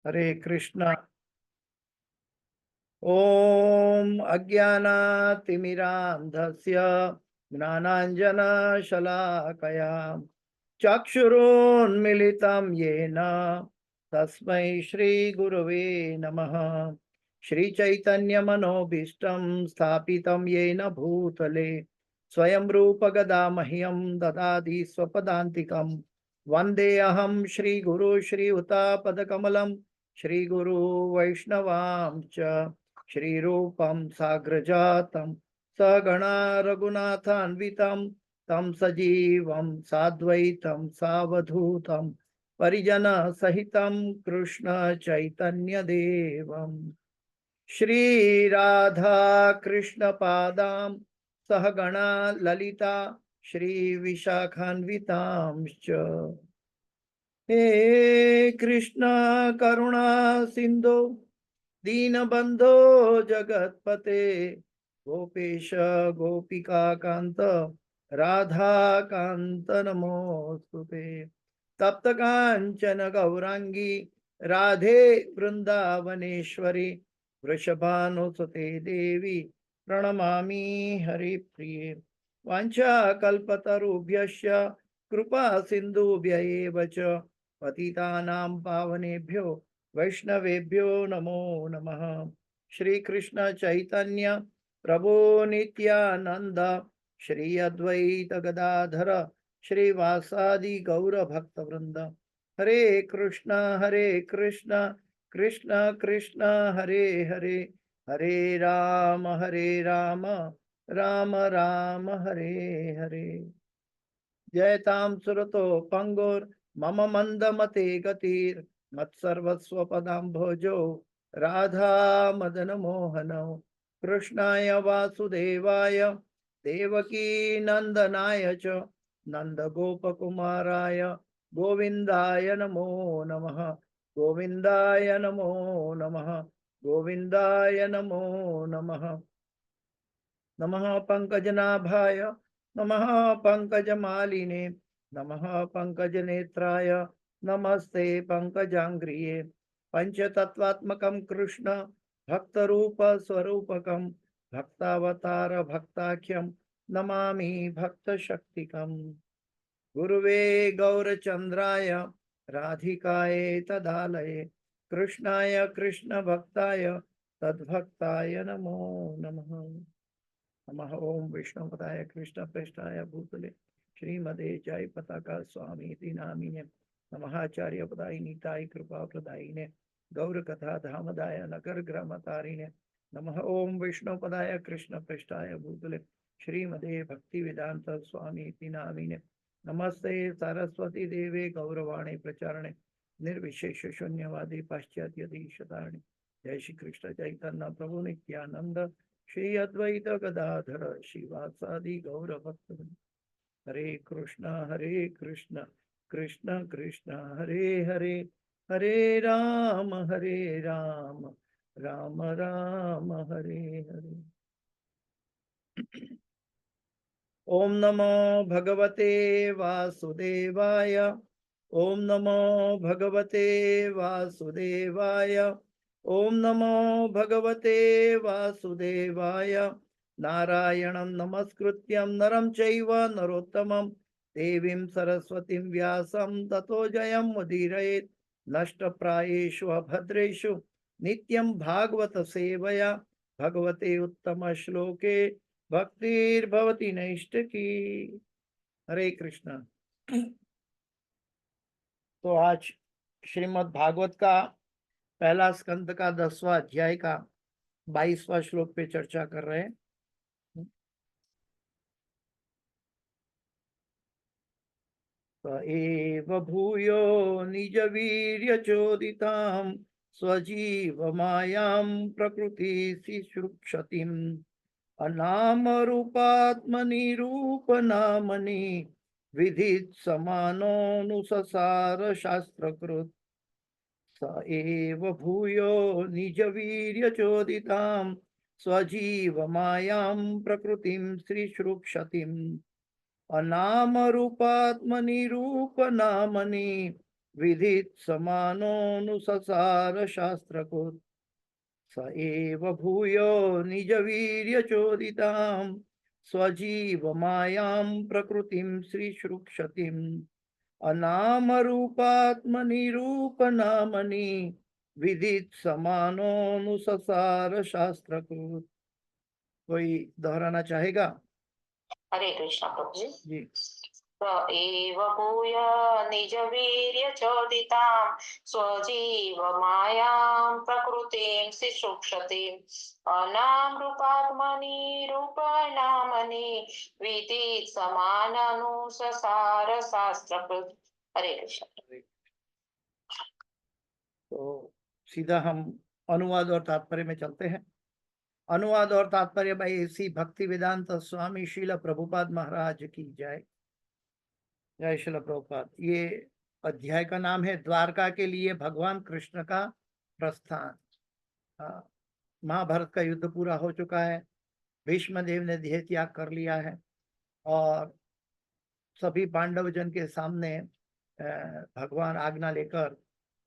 हरे कृष्णा। ओम अज्ञानातिमिरान्धस्य ज्ञानाञ्जनशलाकया चक्षुरुन्मिलितं येन तस्मै श्रीगुरवे नमः। श्रीचैतन्यमनोभीष्टं स्थापितं येन भूतले स्वयं रूपगदा मह्यं ददाति स्वपदान्तिकं। वन्देऽहं श्रीगुरु श्रीयुतापदकमलं श्रीगुरु वैष्णवांश्च श्रीरूपं साग्रजातं सगणा रघुनाथान्वितं तं सजीवं साद्वैतं सावधूतं परिजनसहितं कृष्ण चैतन्यदेवं श्रीराधा कृष्णपादां सहगणा ललिता श्रीविशाखान्वितांश्च। हे कृष्ण करुणा सिंधु दीनबंधो जगतपते गोपेश गोपिका कांत राधा कांत नमोस्तुते। तप्त कांचन गौरांगी राधे वृंदावनेश्वरी वृषभानुसुते देवी प्रणमामि हरिप्रिये। वाञ्छाकल्पतरुभ्यश्च कृपा सिन्धुभ्य एव च पतितानां पावनेभ्यो वैष्णवेभ्यो नमो नमः। श्री कृष्ण चैतन्य प्रभु नित्यानंद श्री अद्वैत गदाधर श्रीवासादि गौर भक्त वृंद। हरे कृष्ण कृष्ण कृष्ण हरे हरे, हरे राम राम राम हरे हरे। जयतां सुरतो पंगुर मम मंदमते गतिर मत्सर्वस्व पदाम्भोजो राधा मदन मोहनौ। कृष्णाय वासुदेवाय देवकी नंदनाय च नंद गोपकुमाराय गोविंदाय नमो नमः। गोविंदाय नमो नमः। गोविंदाय नमो नमः। नमः पंकजनाभाय नमः पंकजमालिने नमः पंकजनेत्राय नमस्ते पंकजांग्रिये। पंचतत्वात्मकं कृष्ण भक्तरूप स्वरूपकं भक्तावतार भक्ताख्यं नमामि भक्तशक्तिकम्। गुरुवे गौरचंद्राय राधिकाय तदालये कृष्णाय कृष्ण भक्ताय तद्भक्ताय नमो नमः। नमः ओम विष्णुपदाय कृष्ण प्रेष्ठाय भूतले श्रीमदे जय पताका स्वामी नामिने नमः। आचार्य पदाय नीताय कृपा प्रदायिने गौर कथा धामदाय नगर ग्रामतारिणे नमः। ओम विष्णुपदाय कृष्ण प्रेष्ठाय भूतले श्रीमदे भक्ति वेदांत स्वामी नामिने नमस्ते सरस्वती देवे गौरवाणी प्रचारणे निर्विशेष शून्यवादी पाश्चात्य देशतारिणे। जय श्री कृष्ण चैतन्य प्रभु नित्यानंद श्री अद्वैत गदाधर शिवासादि गौर भक्त। हरे कृष्ण कृष्ण कृष्ण हरे हरे, हरे राम राम राम हरे हरे। ओम नमो भगवते वासुदेवाय। ओम नमो भगवते वासुदेवाय। ओम नमो भगवते वासुदेवाय। नारायणं नमस्कृत्यं नरं चैव नरोत्तमं देवीं सरस्वतीं व्यासं ततो जयं मुदीरयेत्। नष्टप्रायेषु अभद्रेषु नित्यं भागवत सेवया भगवते उत्तम श्लोके भक्तिर्भवति नैष्ठिकी। हरे कृष्ण। तो आज श्रीमद् भागवत का पहला स्कंद का 10वां अध्याय का 22वां श्लोक पे चर्चा कर रहे हैं। स एव भूयो निज वीर्य चोदितां स्वजीव मायां प्रकृति शुक्षतिम् अनाम रूपात्मनि रूप नामनि विधित समानोऽनुससार शास्त्रकृत। स एव भूयो निज वीर्य चोदितां स्वजीव मायां प्रकृतिं श्रीश्रुक्षतिम् अनाम रूपात्मनि रूप नामनि विदित समानोऽनुससार शास्त्रकृत् स एव भूयो निज वीर्य चोदितां स्वजीव मायां प्रकृतिं श्रीश्रुक्षतिम् अनाम रूपात्मनिरूपनामनि विदित समानोऽनुससार शास्त्रकृत्। कोई दोहराना चाहेगा? हरे कृष्णा प्रभु जी। जी। स एव भूय निज वीर्य चोदितां स्वजीव मायां प्रकृतिं शिशुक्षतिम् अनाम रूपात्मनि रूपनामनि विदित समानानुसार शास्त्रकृत्। हरे कृष्ण। तो सीधा हम अनुवाद और तात्पर्य में चलते हैं। अनुवाद और तात्पर्य भाई इसी भक्ति वेदांत स्वामी श्रील प्रभुपाद महाराज की जय। जय श्रील प्रभुपाद। ये अध्याय का नाम है द्वारका के लिए भगवान कृष्ण का प्रस्थान। महाभारत का युद्ध पूरा हो चुका है, भीष्म देव ने देह त्याग कर लिया है और सभी पांडव जन के सामने भगवान आज्ञा लेकर,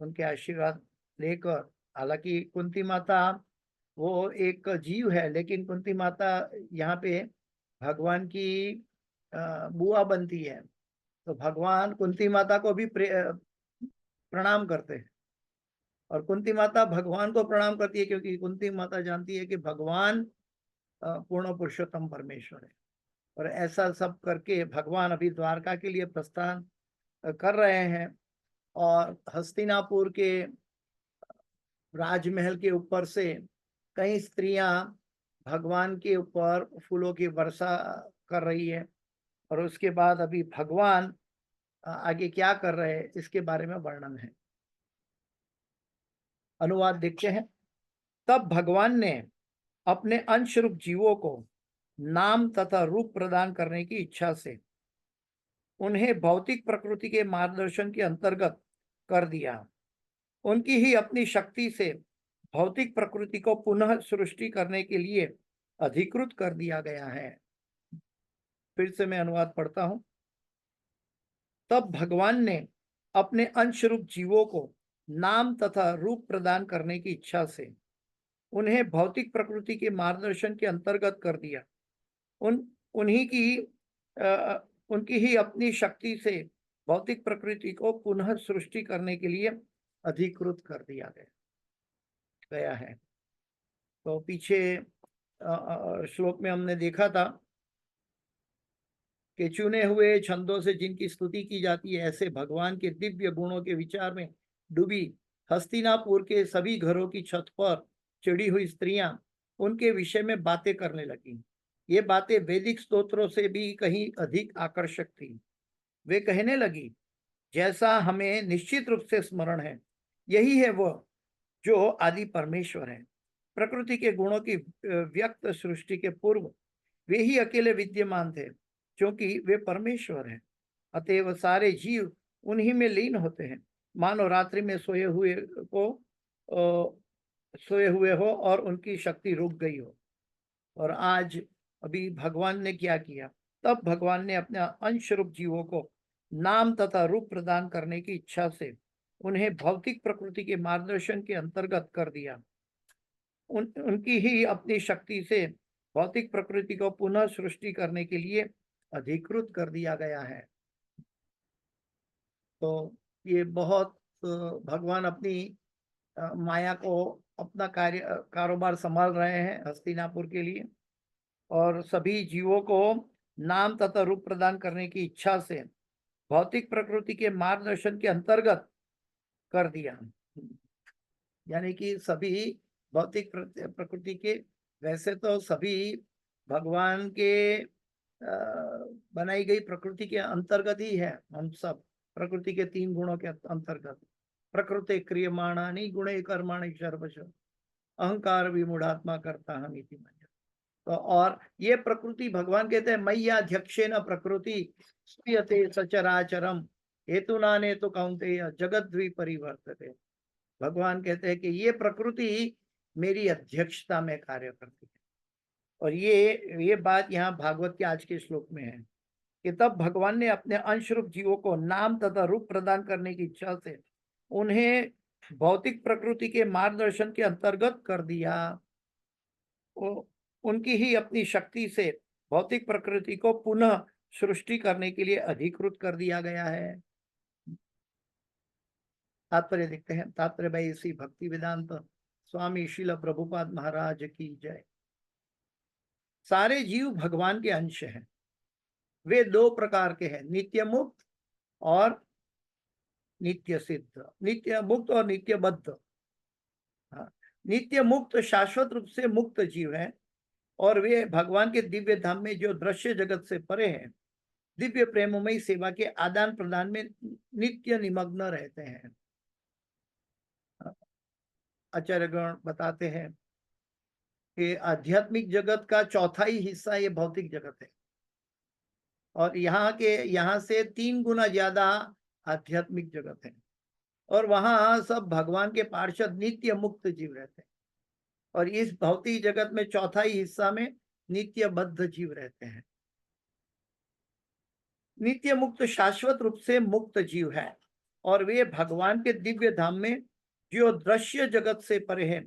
उनके आशीर्वाद लेकर, हालांकि कुंती माता वो एक जीव है, लेकिन कुंती माता यहाँ पे भगवान की बुआ बनती है, तो भगवान कुंती माता को भी प्रणाम करते हैं और कुंती माता भगवान को प्रणाम करती है, क्योंकि कुंती माता जानती है कि भगवान पूर्ण पुरुषोत्तम परमेश्वर है। और ऐसा सब करके भगवान अभी द्वारका के लिए प्रस्थान कर रहे हैं और हस्तिनापुर के राजमहल के ऊपर से कई स्त्रियां भगवान के ऊपर फूलों की वर्षा कर रही है। और उसके बाद अभी भगवान आगे क्या कर रहे हैं इसके बारे में वर्णन है। अनुवाद देखते हैं। तब भगवान ने अपने अंश रूप जीवों को नाम तथा रूप प्रदान करने की इच्छा से उन्हें भौतिक प्रकृति के मार्गदर्शन के अंतर्गत कर दिया। उनकी ही अपनी शक्ति से भौतिक प्रकृति को पुनः सृष्टि करने के लिए अधिकृत कर दिया गया है। फिर से मैं अनुवाद पढ़ता हूं। तब भगवान ने अपने अंश रूप जीवों को नाम तथा रूप प्रदान करने की इच्छा से उन्हें भौतिक प्रकृति के मार्गदर्शन के अंतर्गत कर दिया। उनकी ही अपनी शक्ति से भौतिक प्रकृति को पुनः सृष्टि करने के लिए अधिकृत कर दिया गया है। तो पीछे श्लोक में हमने देखा था कि चुने हुए छंदों से जिनकी स्तुति की जाती है, ऐसे भगवान के दिव्य गुणों के विचार में डूबी हस्तिनापुर के सभी घरों की छत पर चढ़ी हुई स्त्रियां उनके विषय में बातें करने लगी। ये बातें वैदिक स्तोत्रों से भी कहीं अधिक आकर्षक थी। वे कहने लगी, जैसा हमें निश्चित रूप से स्मरण है, यही है वह जो आदि परमेश्वर है। प्रकृति के गुणों की व्यक्त सृष्टि के पूर्व वे ही अकेले विद्यमान थे, क्योंकि वे परमेश्वर हैं। अतएव सारे जीव उन्हीं में लीन होते हैं, मानो रात्रि में सोए हुए हो और उनकी शक्ति रुक गई हो। और आज अभी भगवान ने क्या किया? तब भगवान ने अपने अंश रूप जीवों को नाम तथा रूप प्रदान करने की इच्छा से उन्हें भौतिक प्रकृति के मार्गदर्शन के अंतर्गत कर दिया। उनकी ही अपनी शक्ति से भौतिक प्रकृति को पुनः सृष्टि करने के लिए अधिकृत कर दिया गया है। तो ये बहुत भगवान अपनी माया को अपना कारोबार संभाल रहे हैं हस्तिनापुर के लिए, और सभी जीवों को नाम तथा रूप प्रदान करने की इच्छा से भौतिक प्रकृति के मार्गदर्शन के अंतर्गत कर दिया। यानी कि सभी भौतिक प्रकृति के, वैसे तो सभी भगवान के बनाई गई प्रकृति के अंतर्गत ही है। हम सब प्रकृति के 3 गुणों के अंतर्गत। प्रकृति क्रियमाणानि गुणे कर्माणि सर्वश अहंकार विमूढ़ात्मा करता हम इति मन्यते। तो और ये प्रकृति भगवान कहते हैं मय्याध्यक्षेन प्रकृति स्वीयते सचराचरम हेतुनाने तो कौन्तेय जगद्वि परिवर्तते। भगवान कहते हैं कि ये प्रकृति मेरी अध्यक्षता में कार्य करती है। और ये बात यहाँ भागवत के आज के श्लोक में है कि तब भगवान ने अपने अंश रूप जीवों को नाम तथा रूप प्रदान करने की इच्छा से उन्हें भौतिक प्रकृति के मार्गदर्शन के अंतर्गत कर दिया। उनकी ही अपनी शक्ति से भौतिक प्रकृति को पुनः सृष्टि करने के लिए अधिकृत कर दिया गया है। तात्पर्य देखते हैं। तात्पर्य भाई श्री भक्ति वेदांत स्वामी श्रील प्रभुपाद महाराज की जय। सारे जीव भगवान के अंश हैं। वे दो प्रकार के हैं, नित्य मुक्त और नित्य सिद्ध, नित्य मुक्त और नित्य बद्ध। हाँ, नित्य मुक्त शाश्वत रूप से मुक्त जीव है और वे भगवान के दिव्य धाम में जो दृश्य जगत से परे हैं, दिव्य प्रेममयी सेवा के आदान प्रदान में नित्य निमग्न रहते हैं। आचार्यगण बताते हैं कि आध्यात्मिक जगत का चौथाई हिस्सा ये भौतिक जगत है और यहाँ से 3 गुना ज्यादा आध्यात्मिक जगत है और वहां सब भगवान के पार्षद नित्य मुक्त जीव रहते हैं और इस भौतिक जगत में चौथाई हिस्सा में नित्य बद्ध जीव रहते हैं। नित्य मुक्त शाश्वत रूप से मुक्त जीव है और वे भगवान के दिव्य धाम में जो दृश्य जगत से परे है,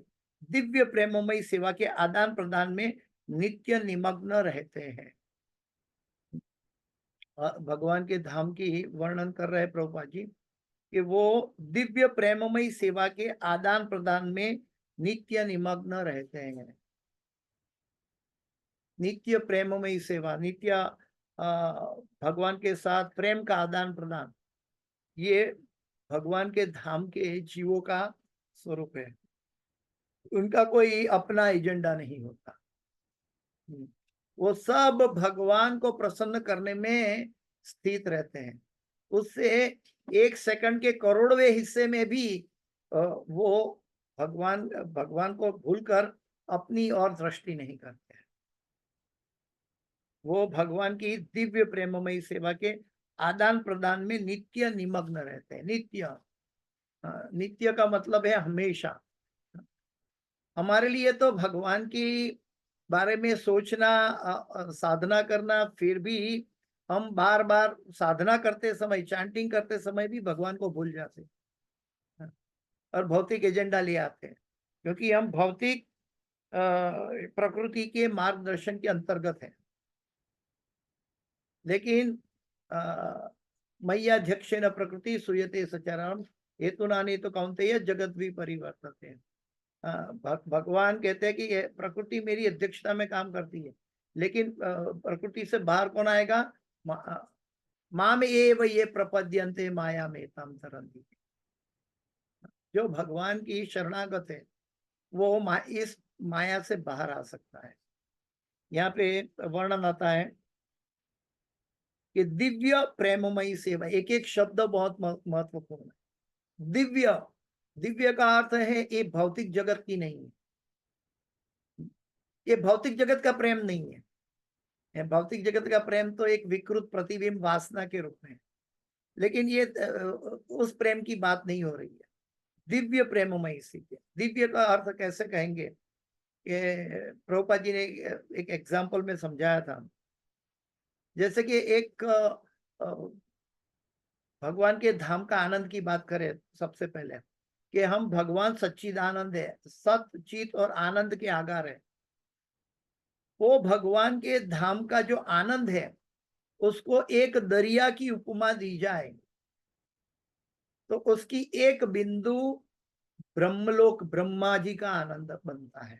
दिव्य प्रेममयी सेवा के आदान प्रदान में नित्य निमग्न रहते हैं। भगवान के धाम की वर्णन कर रहे प्रभुपाद जी कि वो दिव्य प्रेममयी सेवा के आदान प्रदान में नित्य निमग्न रहते हैं। नित्य प्रेममयी सेवा, नित्य भगवान के साथ प्रेम का आदान प्रदान, ये भगवान के धाम के जीवों का स्वरूप है। उनका कोई अपना एजेंडा नहीं होता, वो सब भगवान को प्रसन्न करने में स्थित रहते हैं। उससे 1 सेकंड के करोड़वें हिस्से में भी वो भगवान को भूलकर अपनी ओर दृष्टि नहीं करते हैं। वो भगवान की दिव्य प्रेममयी सेवा के आदान प्रदान में नित्य निमग्न रहते हैं। नित्य, नित्य का मतलब है हमेशा। हमारे लिए तो भगवान की बारे में सोचना, साधना करना, फिर भी हम बार बार साधना करते समय, चैंटिंग करते समय भी भगवान को भूल जाते और भौतिक एजेंडा ले आते हैं क्योंकि हम भौतिक प्रकृति के मार्गदर्शन के अंतर्गत हैं। लेकिन मय्याध्यक्षेण प्रकृति सूयते सचराम हेतुनानि तो कौन्तेय जगत भी परिवर्तते। भगवान कहते हैं कि प्रकृति मेरी अध्यक्षता में काम करती है, लेकिन प्रकृति से बाहर कौन आएगा? माम एव ये प्रपद्यन्ते माया में तम तरन्ति। जो भगवान की शरणागत है वो इस माया से बाहर आ सकता है। यहाँ पे वर्णन आता है कि दिव्य प्रेममयी सेवा, एक एक शब्द बहुत महत्वपूर्ण है। दिव्य, दिव्य का अर्थ है ये भौतिक जगत की नहीं है, ये भौतिक जगत का प्रेम नहीं है। भौतिक जगत का प्रेम तो एक विकृत प्रतिबिंब वासना के रूप में है, लेकिन ये उस प्रेम की बात नहीं हो रही है। दिव्य प्रेममयी सेवा, दिव्य का अर्थ कैसे कहेंगे? प्रभुपाद जी ने एक एग्जाम्पल में समझाया था, जैसे कि एक भगवान के धाम का आनंद की बात करें सबसे पहले कि हम भगवान सच्चिदानंद है, सत चित और आनंद के आगार है। वो भगवान के धाम का जो आनंद है उसको एक दरिया की उपमा दी जाए तो उसकी एक बिंदु ब्रह्मलोक ब्रह्मा जी का आनंद बनता है।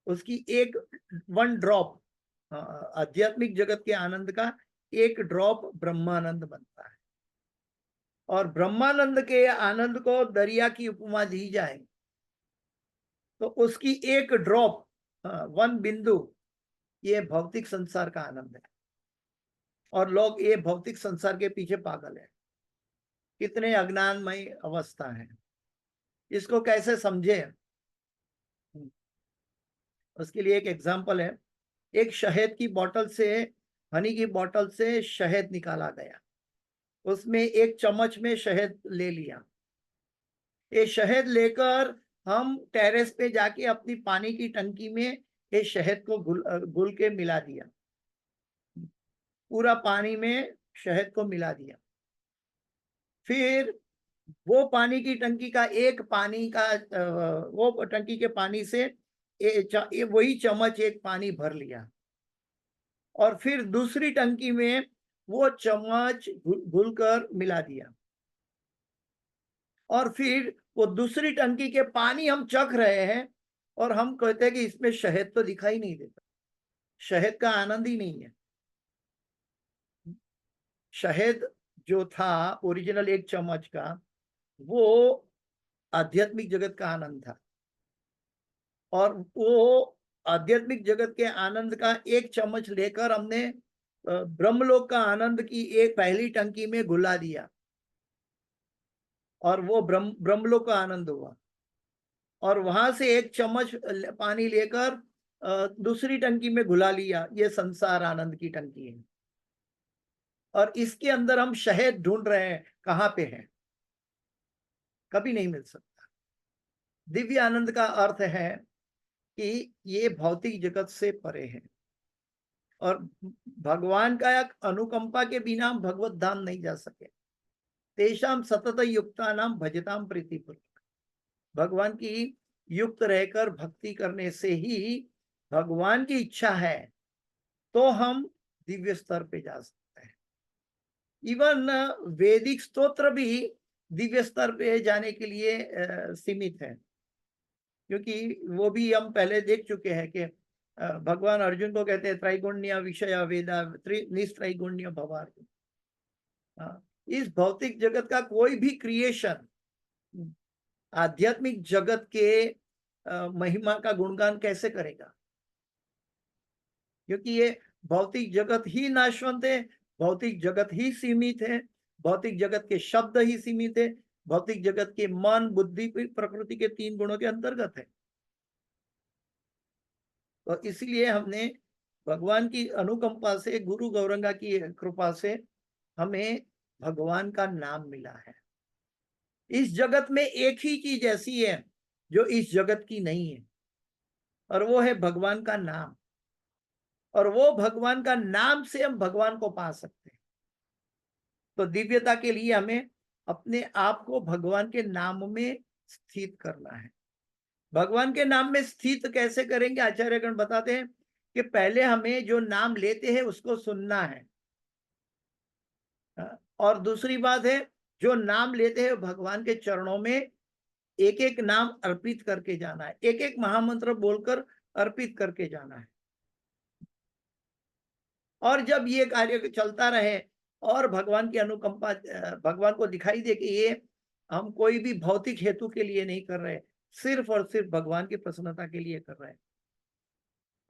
उसकी एक 1 ड्रॉप आध्यात्मिक जगत के आनंद का एक ड्रॉप ब्रह्मानंद बनता है और ब्रह्मानंद के आनंद को दरिया की उपमा दी जाए तो उसकी एक ड्रॉप, 1 बिंदु, ये भौतिक संसार का आनंद है और लोग ये भौतिक संसार के पीछे पागल है। कितने अज्ञानमय अवस्था है, इसको कैसे समझे? उसके लिए एक एग्जाम्पल है। एक शहद की बोतल से, हनी की बोतल से शहद निकाला गया, उसमें एक चम्मच में शहद ले लिया। ये शहद लेकर हम टेरेस पे जाके अपनी पानी की टंकी में ये शहद को घुल के मिला दिया। पूरा पानी में शहद को मिला दिया। फिर वो पानी की टंकी का एक पानी का वो टंकी के पानी से वही चम्मच एक पानी भर लिया और फिर दूसरी टंकी में वो चम्मच घुलकर मिला दिया और फिर वो दूसरी टंकी के पानी हम चख रहे हैं और हम कहते हैं कि इसमें शहद तो दिखाई नहीं देता, शहद का आनंद ही नहीं है। शहद जो था ओरिजिनल एक चम्मच का, वो आध्यात्मिक जगत का आनंद था और वो आध्यात्मिक जगत के आनंद का एक चम्मच लेकर हमने ब्रह्मलोक का आनंद की एक पहली टंकी में घुला दिया और वो ब्रह्मलोक का आनंद हुआ। और वहां से एक चम्मच पानी लेकर दूसरी टंकी में घुला लिया, ये संसार आनंद की टंकी है। और इसके अंदर हम शहद ढूंढ रहे हैं, कहाँ पे है, कभी नहीं मिल सकता। दिव्य आनंद का अर्थ है कि ये भौतिक जगत से परे है और भगवान का एक अनुकंपा के बिना हम भगवत धाम नहीं जा सके। तेषाम सतत युक्ता नाम भजताम प्रीतिपूर्वक, भगवान की युक्त रहकर भक्ति करने से ही भगवान की इच्छा है तो हम दिव्य स्तर पे जा सकते हैं। इवन वैदिक स्तोत्र भी दिव्य स्तर पे जाने के लिए सीमित है, क्योंकि वो भी हम पहले देख चुके हैं कि भगवान अर्जुन को कहते हैं त्रैगुण्य विषय वेदा निस्त्रैगुण्य भवार्जुन। इस भौतिक जगत का कोई भी क्रिएशन आध्यात्मिक जगत के महिमा का गुणगान कैसे करेगा, क्योंकि ये भौतिक जगत ही नाशवंत है, भौतिक जगत ही सीमित है, भौतिक जगत के शब्द ही सीमित है, भौतिक जगत के मन बुद्धि प्रकृति के 3 गुणों के अंतर्गत है। तो इसलिए हमने भगवान की अनुकंपा से, गुरु गौरंगा की कृपा से हमें भगवान का नाम मिला है। इस जगत में एक ही चीज ऐसी है जो इस जगत की नहीं है और वो है भगवान का नाम, और वो भगवान का नाम से हम भगवान को पा सकते हैं। तो दिव्यता के लिए हमें अपने आप को भगवान के नाम में स्थित करना है। भगवान के नाम में स्थित कैसे करेंगे, आचार्यगण बताते हैं कि पहले हमें जो नाम लेते हैं उसको सुनना है, और दूसरी बात है जो नाम लेते हैं भगवान के चरणों में एक एक नाम अर्पित करके जाना है, एक एक महामंत्र बोलकर अर्पित करके जाना है। और जब ये कार्य चलता रहे और भगवान की अनुकंपा भगवान को दिखाई दे कि ये हम कोई भी भौतिक हेतु के लिए नहीं कर रहे, सिर्फ और सिर्फ भगवान की प्रसन्नता के लिए कर रहे हैं,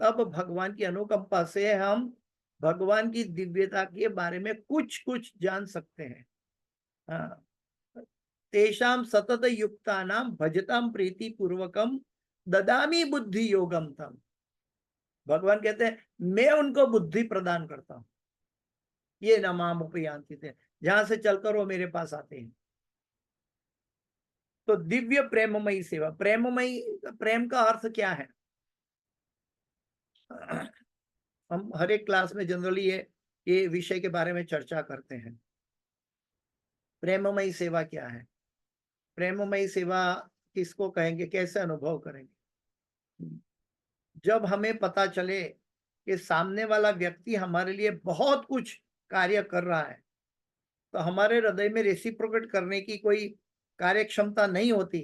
तब भगवान की अनुकंपा से हम भगवान की दिव्यता के बारे में कुछ कुछ जान सकते हैं। हाँ, तेषाम सतत युक्तानाम भजताम प्रीति पूर्वकम ददामी बुद्धि योगम तम। भगवान कहते हैं मैं उनको बुद्धि प्रदान करता हूं, ये नमाम उपयांति थे, जहां से चलकर वो मेरे पास आते हैं। तो दिव्य प्रेममयी सेवा, प्रेममयी, प्रेम का अर्थ क्या है? हम हर एक क्लास में जनरली ये विषय के बारे में चर्चा करते हैं। प्रेममयी सेवा क्या है? प्रेममयी सेवा किसको कहेंगे, कैसे अनुभव करेंगे? जब हमें पता चले कि सामने वाला व्यक्ति हमारे लिए बहुत कुछ कार्य कर रहा है, तो हमारे हृदय में रेसिप्रोकेट करने की कोई कार्य क्षमता नहीं होती,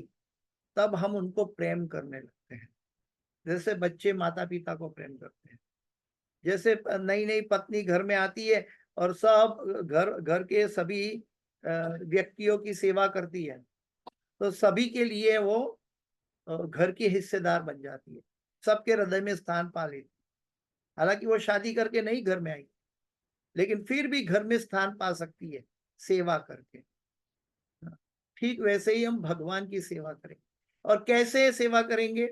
तब हम उनको प्रेम करने लगते हैं। जैसे बच्चे माता पिता को प्रेम करते हैं, जैसे नई नई पत्नी घर में आती है और सब घर के सभी व्यक्तियों की सेवा करती है, तो सभी के लिए वो घर की हिस्सेदार बन जाती है, सबके हृदय में स्थान पा लेती। हालांकि वो शादी करके नहीं घर में आई, लेकिन फिर भी घर में स्थान पा सकती है सेवा करके। ठीक वैसे ही हम भगवान की सेवा करेंगे। और कैसे सेवा करेंगे?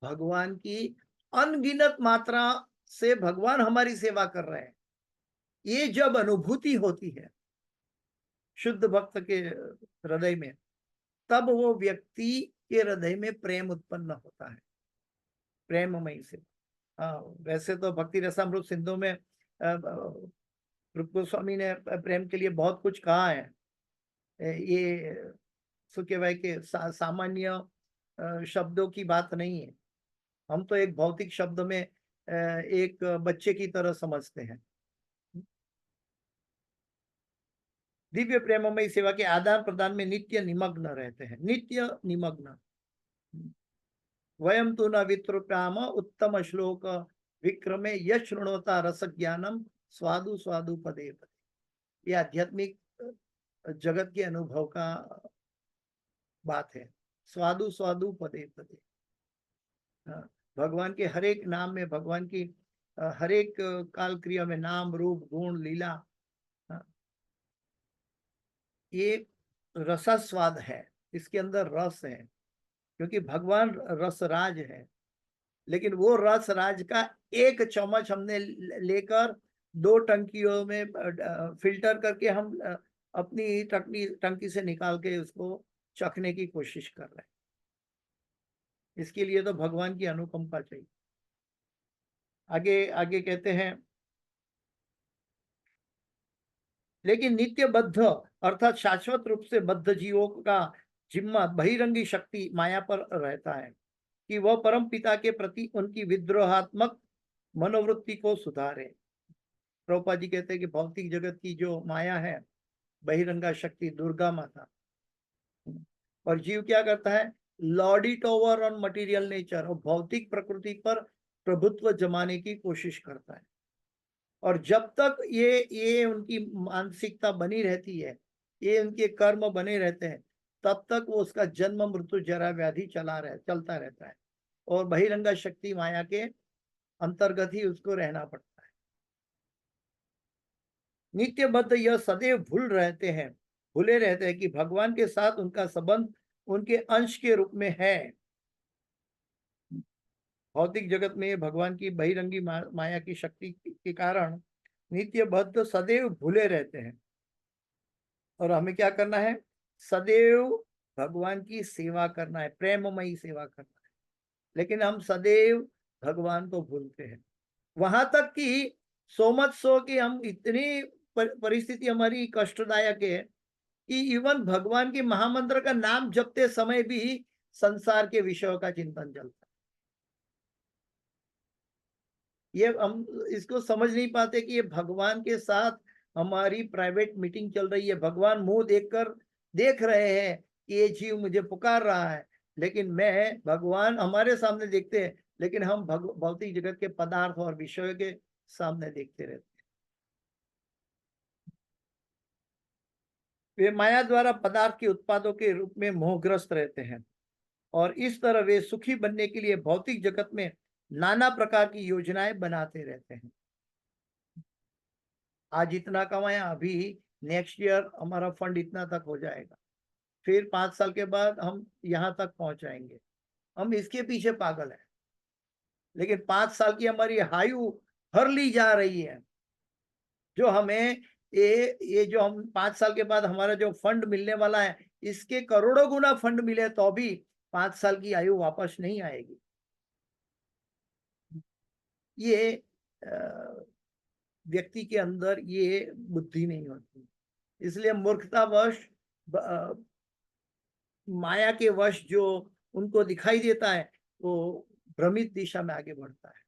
भगवान की अनगिनत मात्रा से भगवान हमारी सेवा कर रहे हैं, ये जब अनुभूति होती है शुद्ध भक्त के हृदय में, तब वो व्यक्ति के हृदय में प्रेम उत्पन्न होता है, प्रेममयी सेवा। वैसे तो भक्ति रसामृत सिंधु में रूप गोस्वामी ने प्रेम के लिए बहुत कुछ कहा है। ये શું કહેવાય કે सामान्य शब्दों की बात नहीं है। हम तो एक भौतिक शब्द में एक बच्चे की तरह समझते हैं। दिव्य प्रेममयी सेवा के आदान प्रदान में नित्य निमग्न रहते हैं, नित्य निमग्न। वयम तु न वितृप्याम उत्तम श्लोक विक्रमे यश शृणोता रस ज्ञानम स्वादु स्वादु पदे पदे। ये आध्यात्मिक जगत के अनुभव का बात है। स्वादु स्वादु पदे पदे। भगवान के हर एक नाम में, भगवान की हर एक काल क्रिया में नाम रूप गुण लीला, ये रसास्वाद है, इसके अंदर रस है, क्योंकि भगवान रसराज है। लेकिन वो रस राज का एक चम्मच हमने लेकर 2 टंकियों में फिल्टर करके हम अपनी टंकी से निकाल के उसको चखने की कोशिश कर रहे हैं। इसके लिए तो भगवान की अनुकंपा चाहिए। आगे आगे कहते हैं, लेकिन नित्यबद्ध अर्थात शाश्वत रूप से बद्ध जीवों का जिम्मा बहिरंगी शक्ति माया पर रहता है कि वह परम पिता के प्रति उनकी विद्रोहात्मक मनोवृत्ति को सुधारे। प्रभुपाद जी कहते हैं कि भौतिक जगत की जो माया है, बहिरंगा शक्ति दुर्गा माता, और जीव क्या करता है, Lord it over on material nature, और भौतिक प्रकृति पर प्रभुत्व जमाने की कोशिश करता है। और जब तक ये उनकी मानसिकता बनी रहती है, ये उनके कर्म बने रहते हैं, तब तक वो उसका जन्म मृत्यु जरा व्याधि चलता रहता है, और बहिरंगा शक्ति माया के अंतर्गत ही उसको रहना पड़ता है। नित्यबद्ध यह सदैव भूले रहते हैं कि भगवान के साथ उनका संबंध उनके अंश के रूप में है। भौतिक जगत में भगवान की बहिरंगी माया की शक्ति के कारण नित्यबद्ध सदैव भूले रहते हैं, और हमें क्या करना है, सदैव भगवान की सेवा करना है, प्रेममयी सेवा करना है। लेकिन हम सदैव भगवान को भूलते हैं, वहां तक कि सो मच सो कि हम इतनी परिस्थिति हमारी कष्टदायक है कि इवन भगवान के महामंत्र का नाम जपते समय भी संसार के विषयों का चिंतन चलता है। ये हम इसको समझ नहीं पाते कि ये भगवान के साथ हमारी प्राइवेट मीटिंग चल रही है। भगवान मुंह देखकर देख रहे हैं कि ये जीव मुझे पुकार रहा है, लेकिन मैं, भगवान हमारे सामने देखते हैं, लेकिन हम भौतिक जगत के पदार्थ और विषयों के सामने देखते रहते हैं। वे माया द्वारा पदार्थ के उत्पादों के रूप में मोहग्रस्त रहते हैं, और इस तरह वे सुखी बनने के लिए भौतिक जगत में नाना प्रकार की योजनाएं बनाते रहते हैं। आज इतना कमाया, अभी नेक्स्ट ईयर हमारा फंड इतना तक हो जाएगा, फिर 5 साल के बाद हम यहाँ तक पहुंच जाएंगे। हम इसके पीछे पागल हैं, लेकिन 5 साल की हमारी आयु हर ली जा रही है। जो हमें ये जो हम 5 साल के बाद हमारा जो फंड मिलने वाला है, इसके करोड़ों गुना फंड मिले तो भी 5 साल की आयु वापस नहीं आएगी। ये व्यक्ति के अंदर ये बुद्धि नहीं होती, इसलिए मूर्खतावश माया के वश जो उनको दिखाई देता है, वो भ्रमित दिशा में आगे बढ़ता है।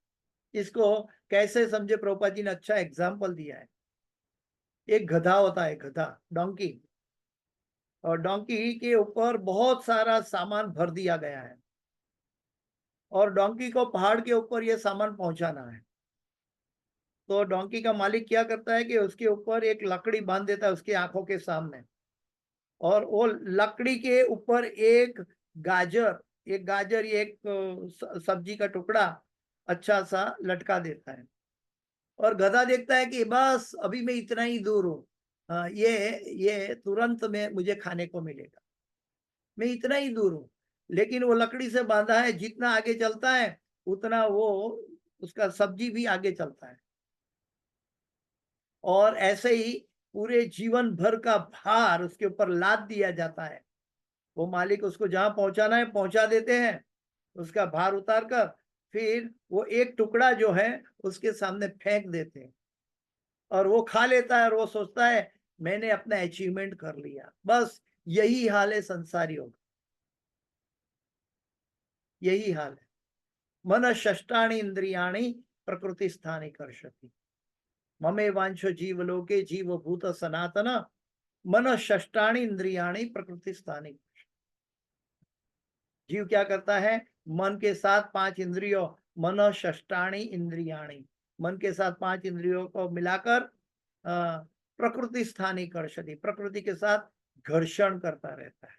इसको कैसे समझे, प्रभुपाद जी ने अच्छा एग्जाम्पल दिया है। एक गधा होता है, गधा, डोंकी, और डोंकी के ऊपर बहुत सारा सामान भर दिया गया है, और डोंकी को पहाड़ के ऊपर यह सामान पहुंचाना है। तो डोंकी का मालिक क्या करता है कि उसके ऊपर एक लकड़ी बांध देता है उसकी आंखों के सामने, और वो लकड़ी के ऊपर एक गाजर एक सब्जी का टुकड़ा अच्छा सा लटका देता है, और गधा देखता है कि बस अभी मैं इतना ही दूर हूँ, ये तुरंत में मुझे खाने को मिलेगा, मैं इतना ही दूर हूँ। लेकिन वो लकड़ी से बांधा है, जितना आगे चलता है उतना वो उसका सब्जी भी आगे चलता है, और ऐसे ही पूरे जीवन भर का भार उसके ऊपर लाद दिया जाता है। वो मालिक उसको जहां पहुंचाना है पहुंचा देते हैं, उसका भार उतार कर फिर वो एक टुकड़ा जो है उसके सामने फेंक देते हैं और वो खा लेता है और वो सोचता है मैंने अपना अचीवमेंट कर लिया। बस यही हाल है संसारी योग, यही हाल है। मन षष्टाणि इंद्रियाणि प्रकृति स्थानी कर्षति, ममे वांछो जीवलोके जीवभूत सनातन मन षष्टाणि इंद्रियाणि प्रकृति स्थानी। जीव क्या करता है? मन के साथ 5 इंद्रियों, मन षष्टाणि इंद्रियाणि, मन के साथ 5 इंद्रियों को मिलाकर प्रकृति स्थानी कर्षति, प्रकृति के साथ घर्षण करता रहता है।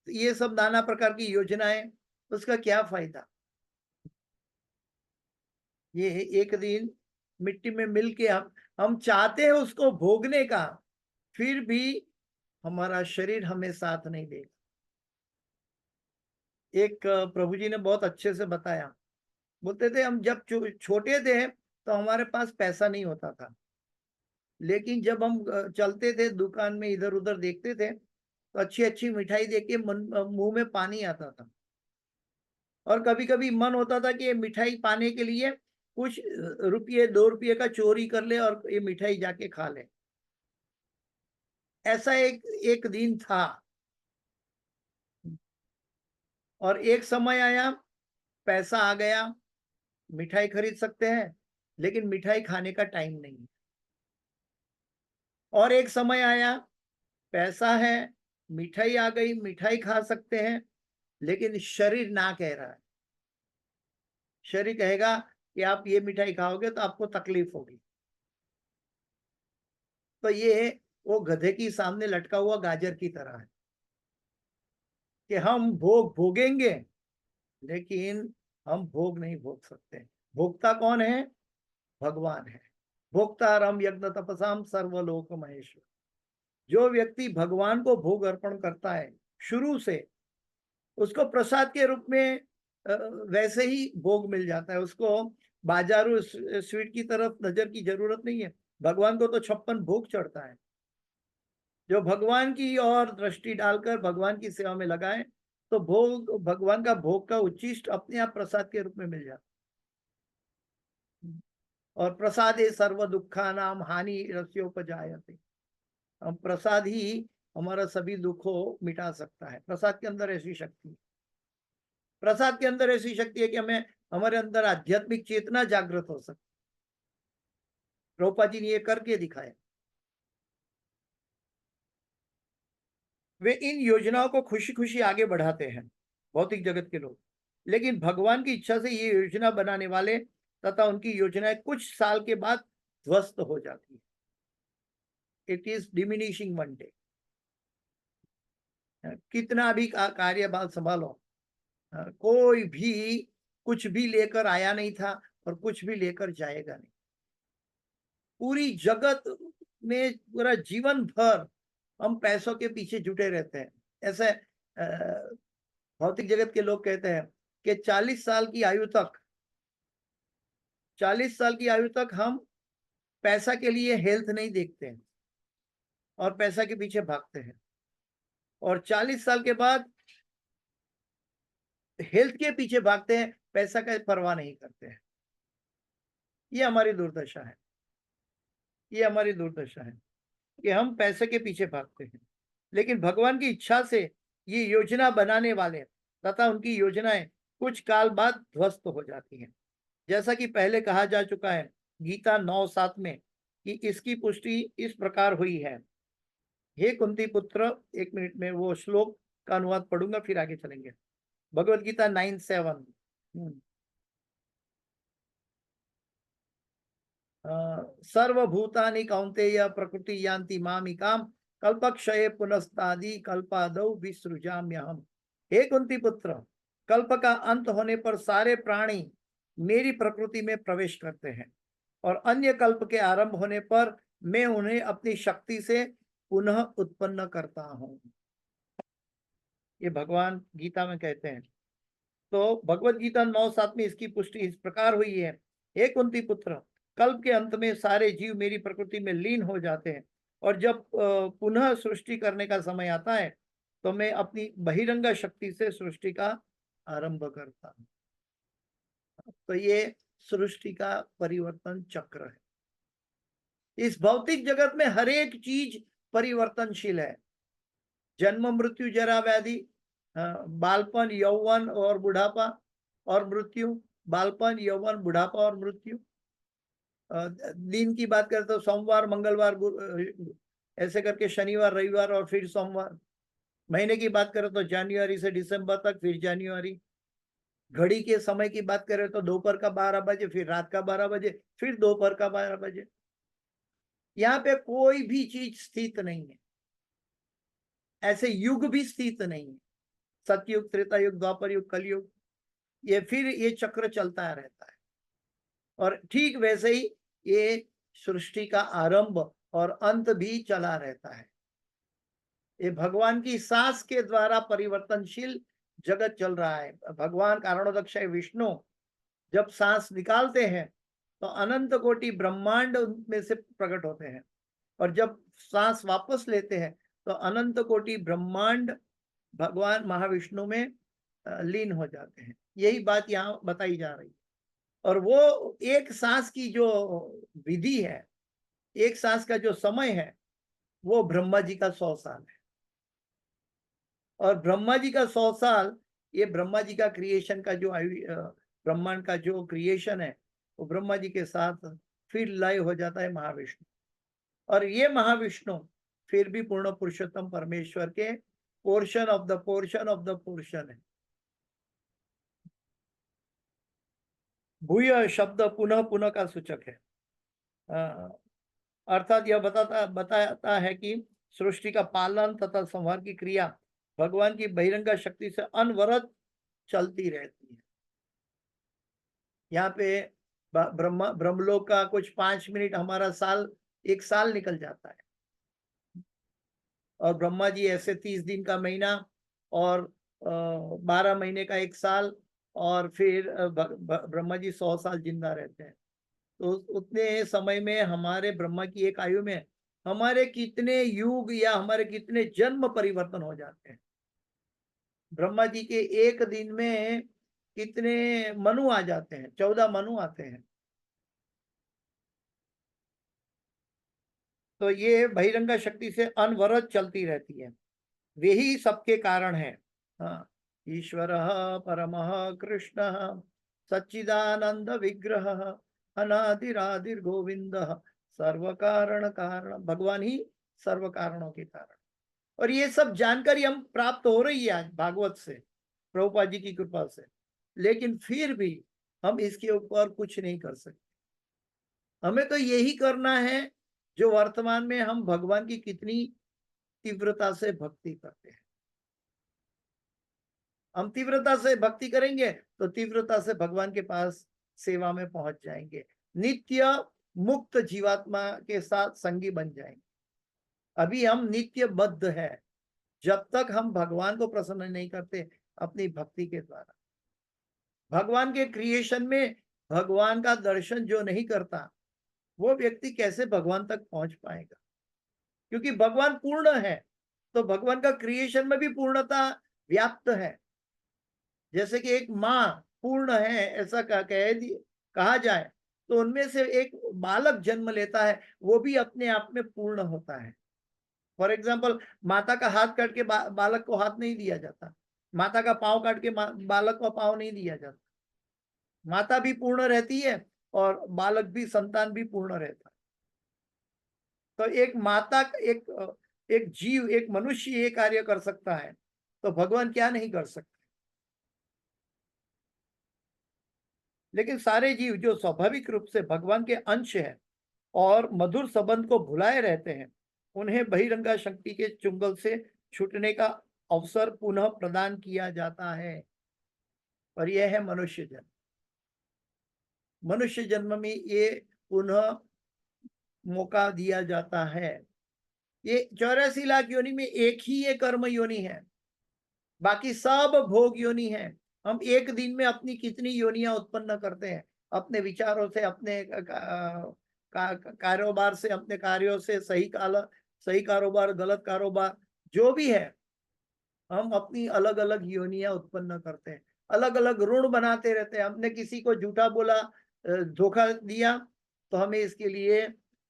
ये सब नाना प्रकार की योजनाएं, उसका क्या फायदा? ये एक दिन मिट्टी में मिल के हम चाहते हैं उसको भोगने का, फिर भी हमारा शरीर हमें साथ नहीं देगा। एक प्रभु जी ने बहुत अच्छे से बताया, बोलते थे हम जब छोटे थे तो हमारे पास पैसा नहीं होता था, लेकिन जब हम चलते थे दुकान में इधर उधर देखते थे तो अच्छी अच्छी मिठाई देख के मुंह में पानी आता था, और कभी कभी मन होता था कि ये मिठाई पाने के लिए कुछ रुपये 2 रुपये का चोरी कर ले और ये मिठाई जाके खा ले। ऐसा एक एक दिन था, और एक समय आया, पैसा आ गया, मिठाई खरीद सकते हैं, लेकिन मिठाई खाने का टाइम नहीं है। और एक समय आया, पैसा है, मिठाई आ गई, मिठाई खा सकते हैं, लेकिन शरीर ना कह रहा है। शरीर कहेगा कि आप ये मिठाई खाओगे तो आपको तकलीफ होगी। तो ये वो गधे की सामने लटका हुआ गाजर की तरह है कि हम भोग भोगेंगे, लेकिन हम भोग नहीं भोग सकते। भोगता कौन है? भगवान है। भोक्तारम यज्ञ तपसाम सर्वलोक महेश्वर। जो व्यक्ति भगवान को भोग अर्पण करता है शुरू से, उसको प्रसाद के रूप में वैसे ही भोग मिल जाता है। उसको बाजारू स्वीट की तरफ नजर की जरूरत नहीं है। भगवान को तो 56 भोग चढ़ता है। जो भगवान की ओर दृष्टि डालकर भगवान की सेवा में लगाए तो भोग, भगवान का भोग का उच्चिष्ट अपने आप प्रसाद के रूप में मिल जाता है। और प्रसादे सर्व दुखा नाम हानि रस्योपजायते। हम प्रसाद ही हमारा सभी दुखों मिटा सकता है। प्रसाद के अंदर ऐसी शक्ति है। प्रसाद के अंदर ऐसी शक्ति है कि हमें, हमारे अंदर आध्यात्मिक चेतना जागृत हो सकती। प्रभुपाद जी ने ये करके दिखाया। वे इन योजनाओं को खुशी खुशी आगे बढ़ाते हैं, भौतिक जगत के लोग, लेकिन भगवान की इच्छा से ये योजना बनाने वाले तथा उनकी योजनाएं कुछ साल के बाद ध्वस्त हो जाती है। It is diminishing one day. कितना भी कार्य संभालो, कोई भी कुछ भी लेकर आया नहीं था और कुछ भी लेकर जाएगा नहीं। पूरी जगत में पूरा जीवन भर हम पैसों के पीछे जुटे रहते हैं। ऐसे भौतिक जगत के लोग कहते हैं कि 40 साल की आयु तक, 40 साल की आयु तक हम पैसा के लिए हेल्थ नहीं देखते हैं और पैसा के पीछे भागते हैं, और 40 साल के बाद हेल्थ के पीछे भागते हैं, पैसा का परवाह नहीं करते हैं। ये हमारी दुर्दशा है। ये हमारी दुर्दशा है कि हम पैसे के पीछे भागते हैं, लेकिन भगवान की इच्छा से ये योजना बनाने वाले तथा उनकी योजनाएं कुछ काल बाद ध्वस्त हो जाती हैं। जैसा कि पहले कहा जा चुका है गीता 9:7 में कि इसकी पुष्टि इस प्रकार हुई है। हे कुंती पुत्र, 1 मिनट में वो श्लोक का अनुवाद पढ़ूंगा, फिर आगे चलेंगे। भगवत गीता 9:7। सर्वभूतानि कौन्तेय प्रकृति यान्ति मामिकाम कल्पक्षये पुनस्तादि कल्पादौ विसृजाम्यहम्। हे कुंती पुत्र, कल्प का अंत होने पर सारे प्राणी मेरी प्रकृति में प्रवेश करते हैं, और अन्य कल्प के आरंभ होने पर मैं उन्हें अपनी शक्ति से पुनः उत्पन्न करता हूं। ये भगवान गीता में कहते हैं। तो भगवत गीता 9:7 में इसकी पुष्टि इस प्रकार हुई है। हे कुंती पुत्र, कल्प के अंत में सारे जीव मेरी प्रकृति में लीन हो जाते हैं, और जब पुनः सृष्टि करने का समय आता है तो मैं अपनी बहिरंग शक्ति से सृष्टि का आरंभ करता हूँ। तो ये सृष्टि का परिवर्तन चक्र है। इस भौतिक जगत में हर एक चीज परिवर्तनशील है। जन्म, मृत्यु, जरा, व्याधि, बालपन, यौवन और बुढ़ापा और मृत्यु, बालपन, यौवन, बुढ़ापा और मृत्यु। दिन की बात करें तो सोमवार, मंगलवार, ऐसे करके शनिवार, रविवार और फिर सोमवार। महीने की बात करें तो जनवरी से दिसंबर तक, फिर जनवरी। घड़ी के समय की बात करें तो दोपहर का 12 बजे, फिर रात का 12 बजे, फिर दोपहर का 12 बजे। यहाँ पे कोई भी चीज स्थित नहीं है। ऐसे युग भी स्थित नहीं है। सतयुग, त्रेता युग, द्वापर युग, कलयुग, ये फिर ये चक्र चलता रहता है। और ठीक वैसे ही ये सृष्टि का आरंभ और अंत भी चला रहता है। ये भगवान की सांस के द्वारा परिवर्तनशील जगत चल रहा है। भगवान कारणोदक्षय विष्णु जब सांस निकालते हैं तो अनंत कोटि ब्रह्मांड उनमें से प्रकट होते हैं, और जब सांस वापस लेते हैं तो अनंत कोटि ब्रह्मांड भगवान महाविष्णु में लीन हो जाते हैं। यही बात यहाँ बताई जा रही है। और वो एक सांस की जो विधि है, एक सांस का जो समय है, वो ब्रह्मा जी का 100 साल है। और ब्रह्मा जी का 100 साल, ये ब्रह्मा जी का क्रिएशन का जो ब्रह्मांड का जो क्रिएशन है, वो ब्रह्मा जी के साथ फिर लय हो जाता है महाविष्णु। और ये महाविष्णु फिर भी पूर्ण पुरुषोत्तम परमेश्वर के portion of the portion of the portion है। भूय शब्द पुनः पुनः का सूचक है। अर्थात यह बताता है कि सृष्टि का पालन तथा संहार की क्रिया भगवान की बहिरंग शक्ति से अनवरत चलती रहती है। यहाँ पे ब्रह्मलोक का कुछ 5 मिनट हमारा साल, 1 साल निकल जाता है। और ब्रह्मा जी ऐसे 30 दिन का महीना और 12 महीने का 1 साल, और फिर ब्रह्मा जी 100 साल जिंदा रहते हैं। तो उतने समय में हमारे ब्रह्मा की एक आयु में हमारे कितने युग या हमारे कितने जन्म परिवर्तन हो जाते हैं। ब्रह्मा जी के एक दिन में कितने मनु आ जाते हैं, 14 मनु आते हैं। तो ये बहिरंग शक्ति से अनवरत चलती रहती है। वे ही सबके कारण है। हाँ, ईश्वर परमः कृष्ण सच्चिदानंद विग्रह अनादिरादिर गोविंद सर्व कारण कारण। भगवान ही सर्व कारणों के कारण। और ये सब जानकारी हम प्राप्त हो रही है आज भागवत से, प्रभुपाद जी की कृपा से। लेकिन फिर भी हम इसके ऊपर कुछ नहीं कर सकते। हमें तो यही करना है जो वर्तमान में हम भगवान की कितनी तीव्रता से भक्ति करते हैं। हम तीव्रता से भक्ति करेंगे तो तीव्रता से भगवान के पास सेवा में पहुंच जाएंगे, नित्य मुक्त जीवात्मा के साथ संगी बन जाएंगे। अभी हम नित्य बद्ध है जब तक हम भगवान को प्रसन्न नहीं करते अपनी भक्ति के द्वारा। भगवान के क्रिएशन में भगवान का दर्शन जो नहीं करता, वो व्यक्ति कैसे भगवान तक पहुंच पाएगा? क्योंकि भगवान पूर्ण है, तो भगवान का क्रिएशन में भी पूर्णता व्याप्त है। जैसे कि एक माँ पूर्ण है ऐसा कहा जाए, तो उनमें से एक बालक जन्म लेता है, वो भी अपने आप में पूर्ण होता है। फॉर एग्जाम्पल, माता का हाथ काट के बालक को हाथ नहीं दिया जाता, माता का पाँव काट के बालक को पाँव नहीं दिया जाता। माता भी पूर्ण रहती है और बालक भी, संतान भी पूर्ण रहता है। तो एक माता, एक जीव, एक मनुष्य ये कार्य कर सकता है, तो भगवान क्या नहीं कर सकते? लेकिन सारे जीव जो स्वाभाविक रूप से भगवान के अंश है और मधुर संबंध को भुलाए रहते हैं, उन्हें बहिरंगा शक्ति के चुंगल से छूटने का अवसर पुनः प्रदान किया जाता है। और यह है मनुष्य जन्म। मनुष्य जन्म में ये पुनः मौका दिया जाता है। ये 84 लाख योनि में एक ही ये कर्म योनि है, बाकी सब भोग योनि है। हम एक दिन में अपनी कितनी योनियां उत्पन्न करते हैं, अपने विचारों से, अपने कारोबार से, अपने कार्यों से, सही कारोबार, गलत कारोबार, जो भी है, हम अपनी अलग अलग योनियां उत्पन्न करते हैं, अलग अलग ऋण बनाते रहते हैं। हमने किसी को झूठा बोला, धोखा दिया, तो हमें इसके लिए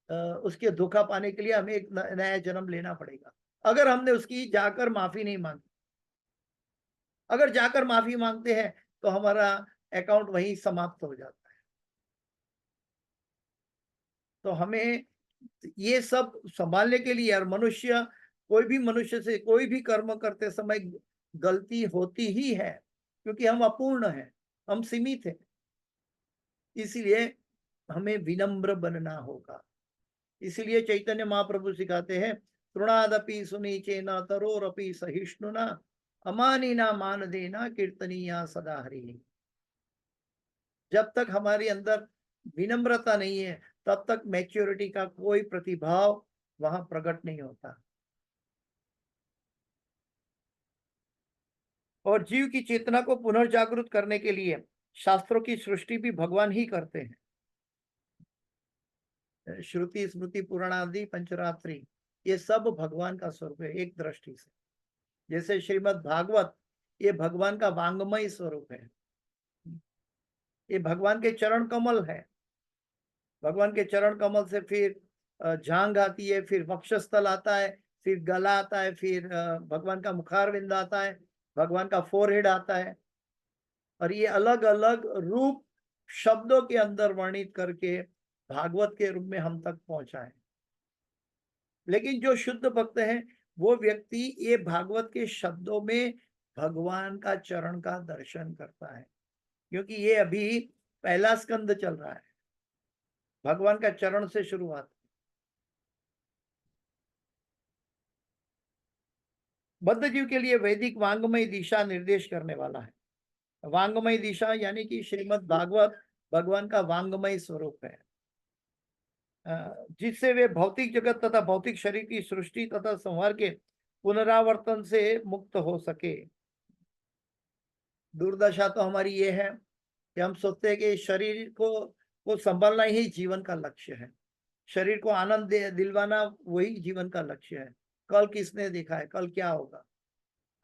उसके धोखा पाने के लिए हमें एक नया जन्म लेना पड़ेगा। अगर हमने उसकी जाकर माफी नहीं मांगी, अगर जाकर माफी मांगते हैं तो हमारा अकाउंट वहीं समाप्त हो जाता है। तो हमें ये सब संभालने के लिए, और मनुष्य, कोई भी मनुष्य से कोई भी कर्म करते समय गलती होती ही है, क्योंकि हम अपूर्ण हैं, हम सीमित हैं। इसलिए हमें विनम्र बनना होगा। इसलिए चैतन्य महाप्रभु सिखाते हैं, तृणादपि सुनीचेन तरोरपि सहिष्णुना अमानिना मान देना कीर्तनीया सदा हरि। जब तक हमारे अंदर विनम्रता नहीं है, तब तक मैच्योरिटी का कोई प्रतिभाव वहां प्रकट नहीं होता। और जीव की चेतना को पुनर्जागृत करने के लिए शास्त्रों की सृष्टि भी भगवान ही करते हैं। श्रुति स्मृति पुराणादि पंचरात्रि, ये सब भगवान का स्वरूप है एक दृष्टि से। जैसे श्रीमद् भागवत, ये भगवान का वांगमय स्वरूप है, ये भगवान के चरण कमल है। भगवान के चरण कमल से फिर जांघ आती है, फिर वक्षस्थल आता है, फिर गला आता है, फिर भगवान का मुखारविंद आता है, भगवान का फोरहेड आता है। और ये अलग अलग रूप शब्दों के अंदर वर्णित करके भागवत के रूप में हम तक पहुंचा है। लेकिन जो शुद्ध भक्त हैं, वो व्यक्ति ये भागवत के शब्दों में भगवान का चरण का दर्शन करता है, क्योंकि ये अभी पहला स्कंद चल रहा है, भगवान का चरण से शुरुआत। बद्ध जीव के लिए वैदिक वांगमय दिशा निर्देश करने वाला है। वांगमय दिशा यानी कि श्रीमद् भागवत भगवान का वांगमय स्वरूप है, जिससे वे भौतिक जगत तथा भौतिक शरीर की सृष्टि तथा संहार के पुनरावर्तन से मुक्त हो सके। दुर्दशा तो हमारी ये है कि हम सोचते हैं कि शरीर को संभालना ही जीवन का लक्ष्य है, शरीर को आनंद दिलवाना वही जीवन का लक्ष्य है। कल किसने देखा है कल क्या होगा?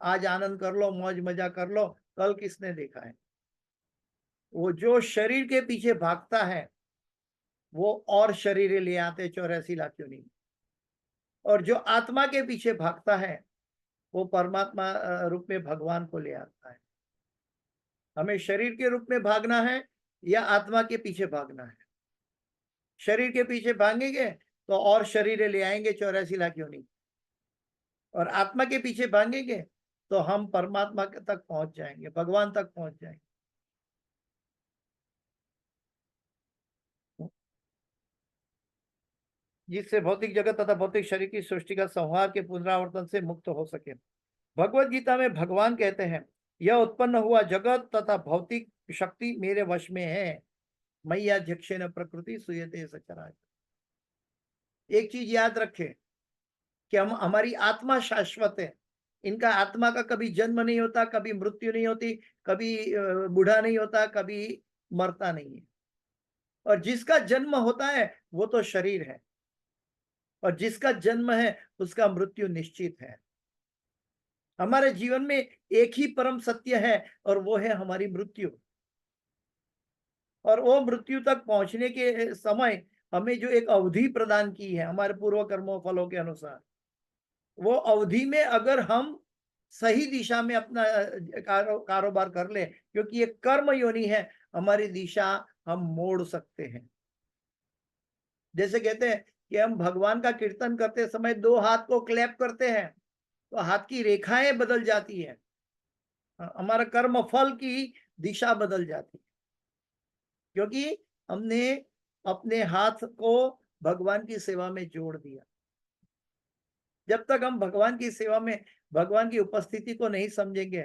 आज आनंद कर लो, मौज मजा कर लो, कल किसने देखा है? वो जो शरीर के पीछे भागता है, वो और शरीर ले आते 84 लाख योनि। और जो आत्मा के पीछे भागता है, वो परमात्मा रूप में भगवान को ले आता है। हमें शरीर के रूप में भागना है या आत्मा के पीछे भागना है? शरीर के पीछे भागेंगे तो और शरीर ले आएंगे 84 लाख योनि, और आत्मा के पीछे भागेंगे तो हम परमात्मा तक पहुंच जाएंगे, भगवान तक पहुंच जाएंगे। जिससे भौतिक जगत तथा भौतिक शरीर की सृष्टि का संहार के पुनरावर्तन से मुक्त हो सके। भगवत गीता में भगवान कहते हैं, यह उत्पन्न हुआ जगत तथा भौतिक शक्ति मेरे वश में है। मैया अध्यक्षेन प्रकृति सुयते सचराचर। एक चीज याद रखें कि हमारी आत्मा शाश्वत है। इनका आत्मा का कभी जन्म नहीं होता, कभी मृत्यु नहीं होती, कभी बूढ़ा नहीं होता, कभी मरता नहीं है। और जिसका जन्म होता है वो तो शरीर है, और जिसका जन्म है उसका मृत्यु निश्चित है। हमारे जीवन में एक ही परम सत्य है, और वो है हमारी मृत्यु। और वो मृत्यु तक पहुंचने के समय हमें जो एक अवधि प्रदान की है हमारे पूर्व कर्मों फलों के अनुसार, वो अवधि में अगर हम सही दिशा में अपना कारोबार कर ले, क्योंकि ये कर्म योनि है, हमारी दिशा हम मोड़ सकते हैं। जैसे कहते हैं कि हम भगवान का कीर्तन करते समय दो हाथ को क्लैप करते हैं तो हाथ की रेखाएं बदल जाती है, हमारा कर्म फल की दिशा बदल जाती है, क्योंकि हमने अपने हाथ को भगवान की सेवा में जोड़ दिया। जब तक हम भगवान की सेवा में भगवान की उपस्थिति को नहीं समझेंगे,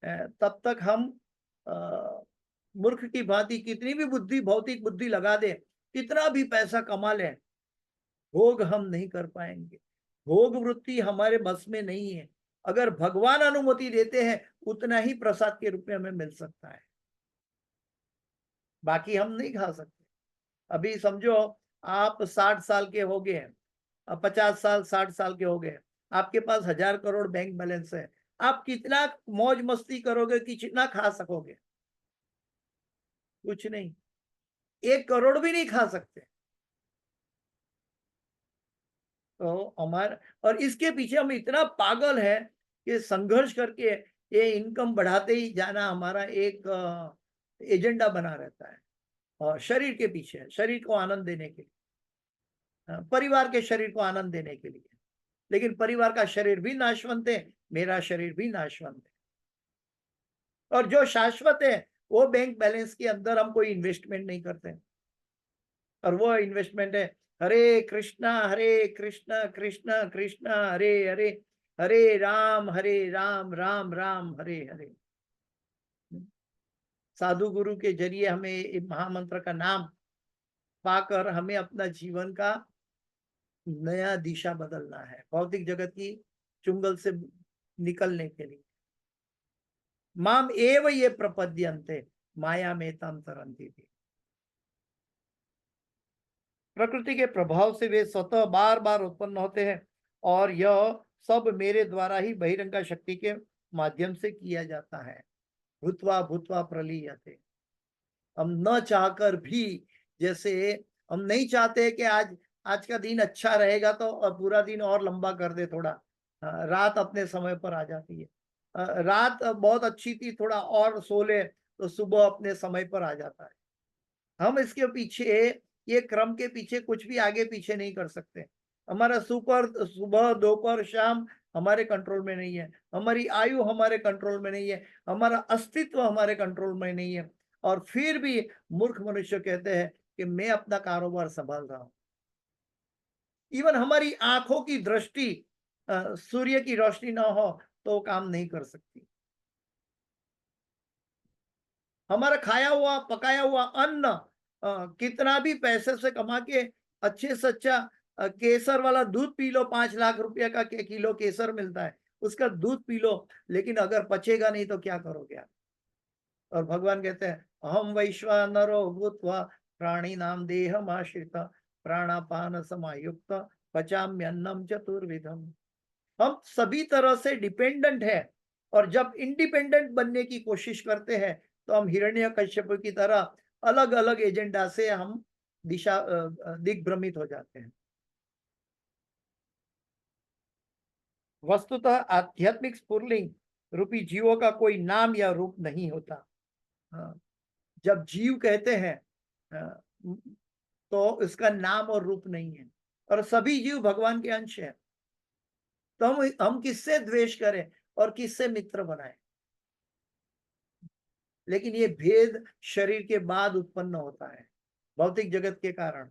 तब तक हम मूर्ख की भांति कितनी भी बुद्धि, भौतिक बुद्धि लगा दे, कितना भी पैसा कमा ले, भोग हम नहीं कर पाएंगे। भोग वृत्ति हमारे बस में नहीं है। अगर भगवान अनुमति देते हैं उतना ही प्रसाद के रूप में हमें मिल सकता है, बाकी हम नहीं खा सकते। अभी समझो आप 60 साल के हो गए, 50 साल 60 साल के हो गए, आपके पास 1000 करोड़ बैंक बैलेंस है, आप कितना मौज मस्ती करोगे, कितना खा सकोगे? कुछ नहीं, 1 करोड़ भी नहीं खा सकते। तो हमारा, और इसके पीछे हम इतना पागल है कि संघर्ष करके ये इनकम बढ़ाते ही जाना हमारा एक एजेंडा बना रहता है। और शरीर के पीछे, शरीर को आनंद देने के लिए, परिवार के शरीर को आनंद देने के लिए। लेकिन परिवार का शरीर भी नाशवंत है, मेरा शरीर भी नाशवंत है। और जो शाश्वत है वो बैंक बैलेंस के अंदर हम कोई इन्वेस्टमेंट नहीं करते, और वो इन्वेस्टमेंट है हरे कृष्णा कृष्णा कृष्णा हरे हरे, हरे राम राम राम हरे हरे। साधु गुरु के जरिए हमें ये महामंत्र का नाम पाकर हमें अपना जीवन का नया दिशा बदलना है, भौतिक जगत की चुंगल से निकलने के लिए। माम एव ये प्रपद्यन्ते माया में तम तरंती थी। प्रकृति के प्रभाव से वे स्वतः बार बार उत्पन्न होते हैं, और यह सब मेरे द्वारा ही बहिरंगा शक्ति के माध्यम से किया जाता है। भूतवा भूतवा प्रलीयते। हम न चाहकर भी, जैसे हम नहीं चाहते कि आज आज का दिन अच्छा रहेगा तो पूरा दिन और लंबा कर दे थोड़ा, रात अपने समय पर आ जाती है। रात बहुत अच्छी थी, थोड़ा और सो ले तो सुबह अपने समय पर आ जाता है। हम इसके पीछे, ये क्रम के पीछे कुछ भी आगे पीछे नहीं कर सकते। हमारा सुपर सुबह दोपहर शाम हमारे कंट्रोल में नहीं है, हमारी आयु हमारे कंट्रोल में नहीं है, हमारा अस्तित्व हमारे कंट्रोल में नहीं है। और फिर भी मूर्ख मनुष्य कहते हैं कि मैं अपना कारोबार संभाल रहा हूं। इवन हमारी आंखों की दृष्टि सूर्य की रोशनी ना हो तो काम नहीं कर सकती। हमारा खाया हुआ पकाया हुआ अन्न कितना भी पैसे से कमा के अच्छे से अच्छा केसर वाला दूध पी लो, 5 लाख रुपया का किलो केसर मिलता है, उसका दूध पी लो, लेकिन अगर पचेगा नहीं तो क्या करोगे आप? और भगवान कहते हैं अहम वैश्वानरो भूत्वा प्राणी नाम देहम आश्रित प्राणापान समायुक्त पचाम्यन्नम चतुर्विधम। हम सभी तरह से डिपेंडेंट है, और जब इंडिपेंडेंट बनने की कोशिश करते हैं तो हम हिरण्यकश्यप की तरह अलग अलग एजेंडा से हम दिग्भ्रमित हो जाते हैं। वस्तुतः आध्यात्मिक स्फुरलिंग रूपी जीवों का कोई नाम या रूप नहीं होता। हाँ, जब जीव कहते हैं तो इसका नाम और रूप नहीं है, और सभी जीव भगवान के अंश हैं। तो हम किससे द्वेष करें और किससे मित्र बनाएं? लेकिन ये भेद शरीर के बाद उत्पन्न होता है, भौतिक जगत के कारण।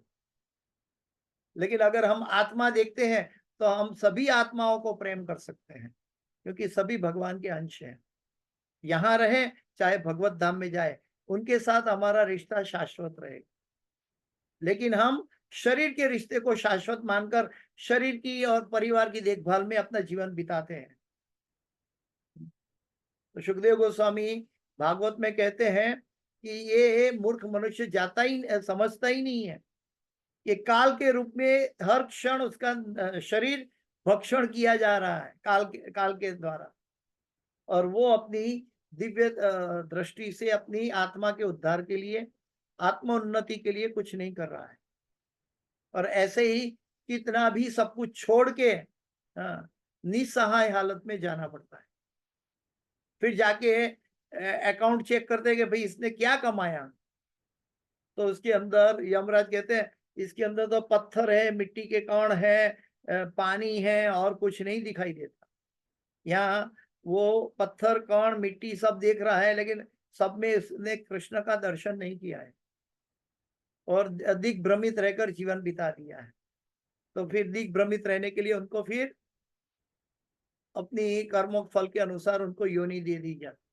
लेकिन अगर हम आत्मा देखते हैं तो हम सभी आत्माओं को प्रेम कर सकते हैं, क्योंकि सभी भगवान के अंश हैं। यहाँ रहे चाहे भगवत धाम में जाए, उनके साथ हमारा रिश्ता शाश्वत रहेगा। लेकिन हम शरीर के रिश्ते को शाश्वत मानकर शरीर की और परिवार की देखभाल में अपना जीवन बिताते हैं। तो सुखदेव गोस्वामी भागवत में कहते हैं कि ये मूर्ख मनुष्य जाता ही समझता ही नहीं है कि काल के रूप में हर क्षण उसका शरीर भक्षण किया जा रहा है काल के द्वारा, और वो अपनी दिव्य दृष्टि से अपनी आत्मा के उद्धार के लिए, आत्मोन्नति के लिए कुछ नहीं कर रहा है। और ऐसे ही कितना भी सब कुछ छोड़ के निसहाय हालत में जाना पड़ता है। फिर जाके अकाउंट चेक करते हैं कि भाई इसने क्या कमाया, तो उसके अंदर यमराज कहते हैं इसके अंदर तो पत्थर है, मिट्टी के कण है, पानी है, और कुछ नहीं दिखाई देता। यहाँ वो पत्थर कण मिट्टी सब देख रहा है, लेकिन सब में इसने कृष्ण का दर्शन नहीं किया है, और अधिक भ्रमित रहकर जीवन बिता दिया है। तो फिर दिग्भ्रमित रहने के लिए उनको फिर अपनी कर्मों फल के अनुसार उनको योनि दे दी जाती।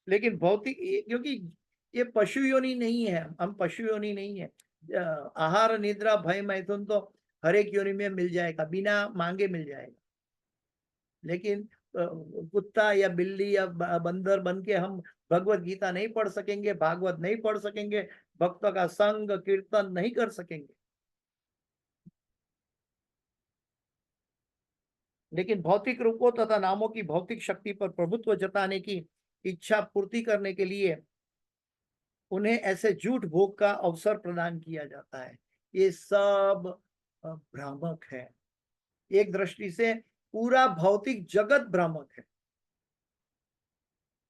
लेकिन भौतिक क्योंकि ये पशु योनि नहीं है, हम पशु योनि नहीं है। आहार निद्रा भय मैथुन तो हर एक योनि में मिल जाएगा, बिना मांगे मिल जाएगा। लेकिन कुत्ता या बिल्ली या बंदर बन के हम भगवत गीता नहीं पढ़ सकेंगे, भागवत नहीं पढ़ सकेंगे, भक्तों का संग कीर्तन नहीं कर सकेंगे। लेकिन भौतिक रूपों तथा नामों की भौतिक शक्ति पर प्रभुत्व जताने की इच्छा पूर्ति करने के लिए उन्हें ऐसे झूठ भोग का अवसर प्रदान किया जाता है। ये सब भ्रामक है। एक दृष्टि से पूरा भौतिक जगत भ्रामक है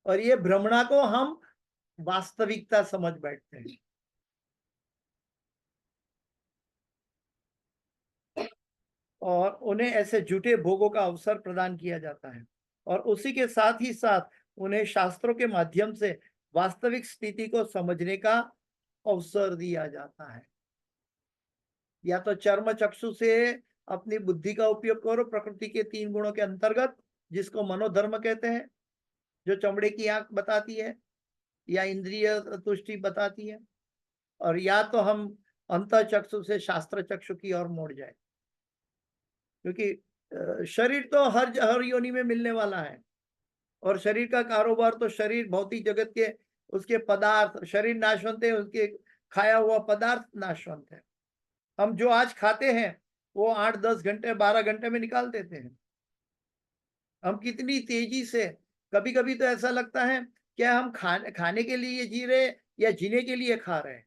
और ये भ्रमणा को हम वास्तविकता समझ बैठते हैं। और उन्हें ऐसे झूठे भोगों का अवसर प्रदान किया जाता है और उसी के साथ ही साथ उन्हें शास्त्रों के माध्यम से वास्तविक स्थिति को समझने का अवसर दिया जाता है। या तो चर्म चक्षु से अपनी बुद्धि का उपयोग करो प्रकृति के 3 गुणों के अंतर्गत, जिसको मनोधर्म कहते हैं, जो चमड़े की आंख बताती है या इंद्रिय तुष्टि बताती है, और या तो हम अंतः चक्षु से शास्त्र चक्षु की ओर मोड़ जाए, क्योंकि शरीर तो हर योनि में मिलने वाला है और शरीर का कारोबार तो शरीर भौतिक जगत के उसके पदार्थ, शरीर नाशवंत है, उसके खाया हुआ पदार्थ नाशवंत है। हम जो आज खाते हैं वो 8-10 घंटे 12 घंटे में निकाल देते हैं। हम कितनी तेजी से, कभी कभी तो ऐसा लगता है क्या हम खाने के लिए जी रहे या जीने के लिए खा रहे हैं।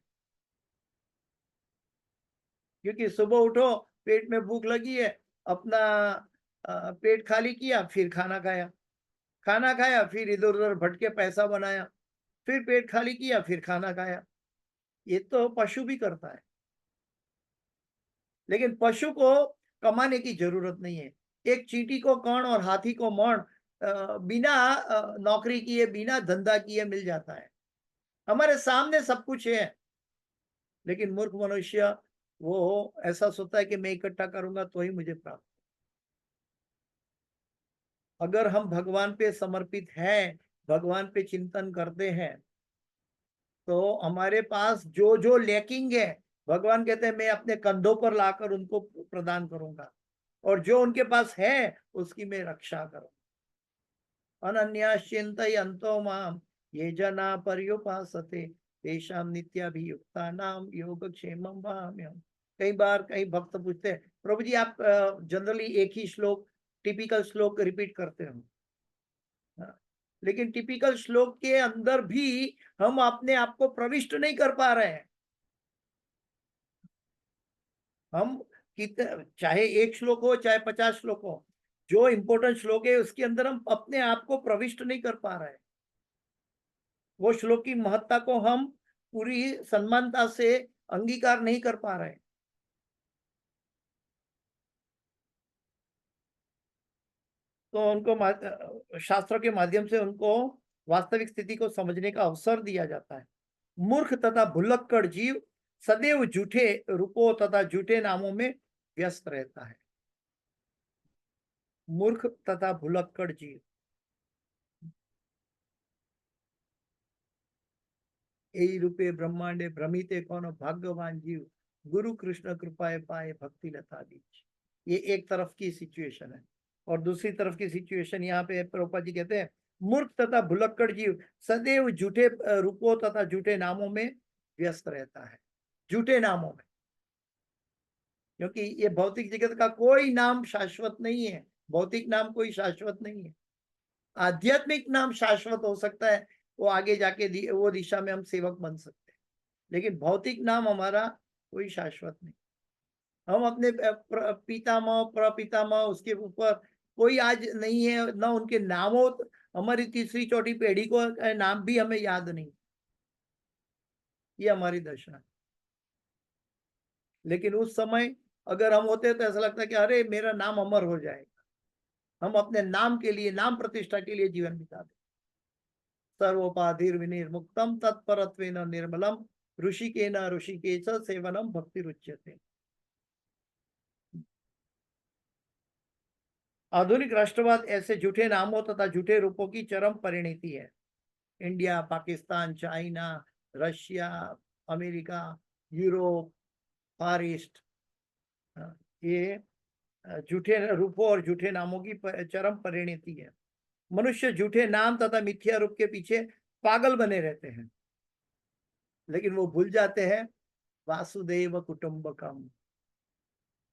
क्योंकि सुबह उठो, पेट में भूख लगी है, अपना पेट खाली किया, फिर खाना खाया, खाना खाया, फिर इधर उधर भटके पैसा बनाया, फिर पेट खाली किया, फिर खाना खाया। ये तो पशु भी करता है। लेकिन पशु को कमाने की जरूरत नहीं है। एक चींटी को कण और हाथी को मण बिना नौकरी किए, बिना धंधा किए मिल जाता है। हमारे सामने सब कुछ है, लेकिन मूर्ख मनुष्य वो ऐसा सोचता है कि मैं इकट्ठा करूंगा तो ही मुझे प्राप्त। अगर हम भगवान पे समर्पित हैं, भगवान पे चिंतन करते हैं, तो हमारे पास जो जो लैकिंग है, भगवान कहते हैं मैं अपने कंधों पर लाकर उनको प्रदान करूंगा, और जो उनके पास है उसकी मैं रक्षा करूंगा। अनन्याश्चिन्तयन्तो माम ये जना पर्युपासते तेषां नित्याभियुक्तानां योगक्षेमं वहाम्यहम्। कई बार कई भक्त पूछते हैं, प्रभु जी आप जनरली एक ही श्लोक, टिपिकल श्लोक रिपीट करते हो। हाँ, लेकिन टिपिकल श्लोक के अंदर भी हम अपने आप को प्रविष्ट नहीं कर पा रहे हैं। हम कितने, चाहे एक श्लोक हो चाहे 50 श्लोक हो, जो इंपॉर्टेंट श्लोक है उसके अंदर हम अपने आप को प्रविष्ट नहीं कर पा रहे हैं। वो श्लोक की महत्ता को हम पूरी सम्मानता से अंगीकार नहीं कर पा रहे हैं। तो उनको शास्त्रों के माध्यम से उनको वास्तविक स्थिति को समझने का अवसर दिया जाता है। मूर्ख तथा भुलक्कड़ जीव सदैव झूठे रूपों तथा झूठे नामों में व्यस्त रहता है। मूर्ख तथा भुलक्कड़ जीव, यही रूपे ब्रह्मांडे भ्रमिते कौन भाग्यवान जीव गुरु कृष्ण कृपाए पाए भक्ति लता दीज। ये एक तरफ की सिचुएशन है, और दूसरी तरफ की सिचुएशन यहाँ पे प्रभुपाद जी कहते हैं मूर्ख तथा भुलक्कड़ जीव सदैव झूठे रूपों तथा झूठे नामों में व्यस्त रहता है। झूठे नामों में, क्योंकि ये भौतिक जगत का कोई नाम शाश्वत नहीं है। भौतिक नाम कोई शाश्वत नहीं है। आध्यात्मिक नाम शाश्वत हो सकता है, वो आगे जाके वो दिशा में हम सेवक बन सकते हैं, लेकिन भौतिक नाम हमारा कोई शाश्वत नहीं। हम अपने पितामह प्रपितामह उसके ऊपर कोई आज नहीं है, ना उनके नामों, हमारी तीसरी चौथी पीढ़ी को नाम भी हमें याद नहीं। ये हमारी दशा है। लेकिन उस समय अगर हम होते तो ऐसा लगता है कि अरे मेरा नाम अमर हो जाएगा। हम अपने नाम के लिए, नाम प्रतिष्ठा के लिए जीवन बिता दें। सर्वोपाधिर विनिर्मुक्तम तत्परत्वेन निर्मलम ऋषिकेन ऋषिकेश सेवनम भक्ति रुच्यते। आधुनिक राष्ट्रवाद ऐसे झूठे नामों तथा झूठे रूपों की चरम परिणति है। India, Pakistan, China, Russia, America, Europe, far east, ये झूठे रूपों और झूठे नामों की चरम परिणति है। मनुष्य झूठे नाम तथा मिथ्या रूप के पीछे पागल बने रहते हैं, लेकिन वो भूल जाते हैं वासुदेव कुटुंबकम।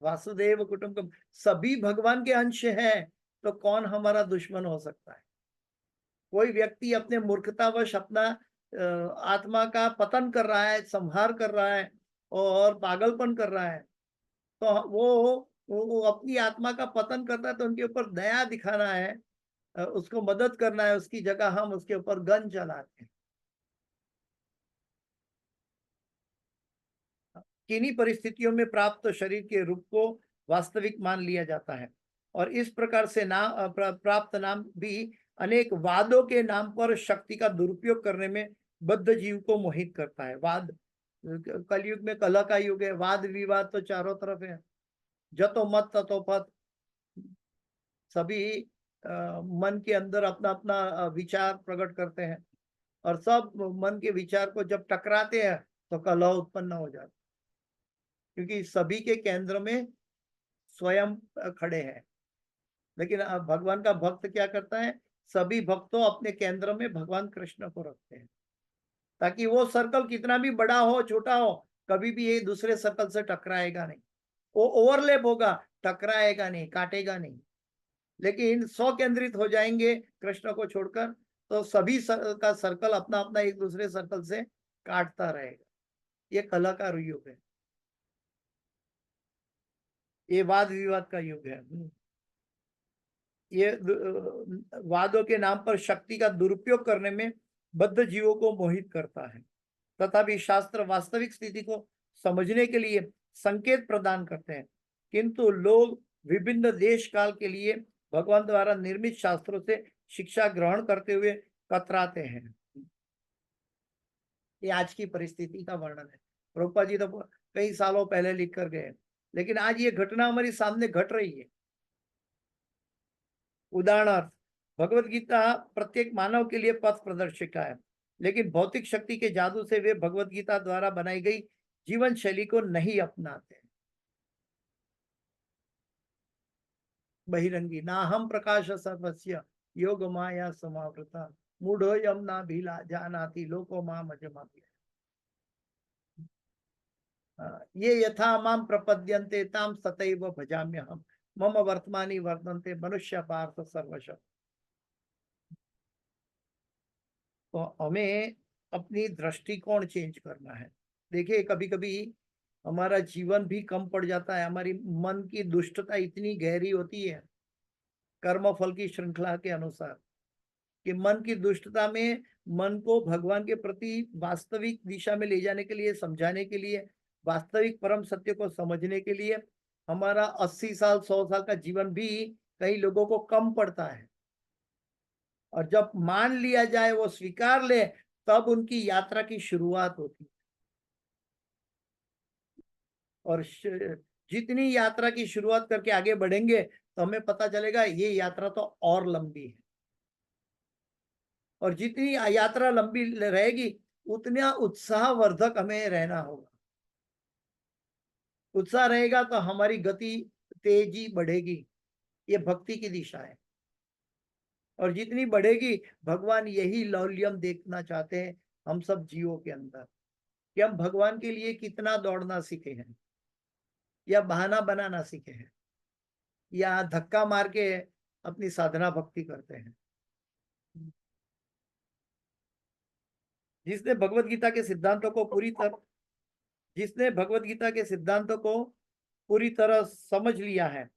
वासुदेव कुटुंबकम, सभी भगवान के अंश हैं, तो कौन हमारा दुश्मन हो सकता है? कोई व्यक्ति अपने मूर्खतावश अपना आत्मा का पतन कर रहा है, संहार कर रहा है और पागलपन कर रहा है, तो वो अपनी आत्मा का पतन करता है, तो उनके ऊपर दया दिखाना है, उसको मदद करना है, उसकी जगह हम उसके ऊपर गन चलाते हैं। किन्हीं परिस्थितियों में प्राप्त शरीर के रूप को वास्तविक मान लिया जाता है, और इस प्रकार से प्राप्त नाम भी अनेक वादों के नाम पर शक्ति का दुरुपयोग करने में बद्ध जीव को मोहित करता है। वाद, कलयुग में कलह का युग है, वाद विवाद तो चारों तरफ है, जतो मत ततो पथ। सभी मन के अंदर अपना अपना विचार प्रकट करते हैं, और सब मन के विचार को जब टकराते हैं तो कलह उत्पन्न हो जाता है, क्योंकि सभी के केंद्र में स्वयं खड़े हैं। लेकिन भगवान का भक्त क्या करता है? सभी भक्तों अपने केंद्र में भगवान कृष्ण को रखते हैं, ताकि वो सर्कल कितना भी बड़ा हो छोटा हो, कभी भी ये दूसरे सर्कल से टकराएगा नहीं। वो ओवरलैप होगा, टकराएगा नहीं, काटेगा नहीं। लेकिन स्व केंद्रित हो जाएंगे कृष्ण को छोड़कर, तो सभी का सर्कल अपना अपना एक दूसरे सर्कल से काटता रहेगा। ये कलह का युग है, ये वाद विवाद का युग है। ये वादों के नाम पर शक्ति का दुरुपयोग करने में बद्ध जीवों को मोहित करता है। तथापि शास्त्र वास्तविक स्थिति को समझने के लिए संकेत प्रदान करते हैं, किंतु लोग विभिन्न देश काल के लिए भगवान द्वारा निर्मित शास्त्रों से शिक्षा ग्रहण करते हुए कतराते हैं। ये आज की परिस्थिति का वर्णन है। प्रभुपाद जी तो कई सालों पहले लिख कर गए, लेकिन आज ये घटना हमारे सामने घट रही है। उदाहरणार्थ, भगवत गीता प्रत्येक मानव के लिए पथ प्रदर्शिका है, लेकिन भौतिक शक्ति के जादू से वे भगवत गीता द्वारा बनाई गई जीवन शैली को नहीं अपनाते। बहिरंगी ना हम प्रकाश सर्वस्य योग माया समावृता मूढ़ो यम ना भीला जानाति लोको माम अजमापि। ये यथा माम प्रपद्यन्ते ताम तथैव भजाम्यहम् मम वर्तमानि वर्तन्ते मनुष्य पार्थ सर्वश। तो हमें अपनी दृष्टिकोण चेंज करना है। देखिए, कभी कभी हमारा जीवन भी कम पड़ जाता है, हमारी मन की दुष्टता इतनी गहरी होती है कर्म फल की श्रृंखला के अनुसार, कि मन की दुष्टता में मन को भगवान के प्रति वास्तविक दिशा में ले जाने के लिए, समझाने के लिए, वास्तविक परम सत्य को समझने के लिए हमारा 80 साल 100 साल का जीवन भी कई लोगों को कम पड़ता है। और जब मान लिया जाए, वो स्वीकार ले, तब उनकी यात्रा की शुरुआत होती है। और जितनी यात्रा की शुरुआत करके आगे बढ़ेंगे, तो हमें पता चलेगा ये यात्रा तो और लंबी है। और जितनी यात्रा लंबी रहेगी, उतना उत्साहवर्धक हमें रहना होगा। उत्साह रहेगा तो हमारी गति, तेजी बढ़ेगी। ये भक्ति की दिशा है। और जितनी बढ़ेगी, भगवान यही लौल्यम देखना चाहते हैं हम सब जीवों के अंदर, कि हम भगवान के लिए कितना दौड़ना सीखे हैं, या बहाना बनाना सीखे हैं, या धक्का मार के अपनी साधना भक्ति करते हैं। जिसने भगवत गीता के सिद्धांतों को पूरी तरह समझ लिया है,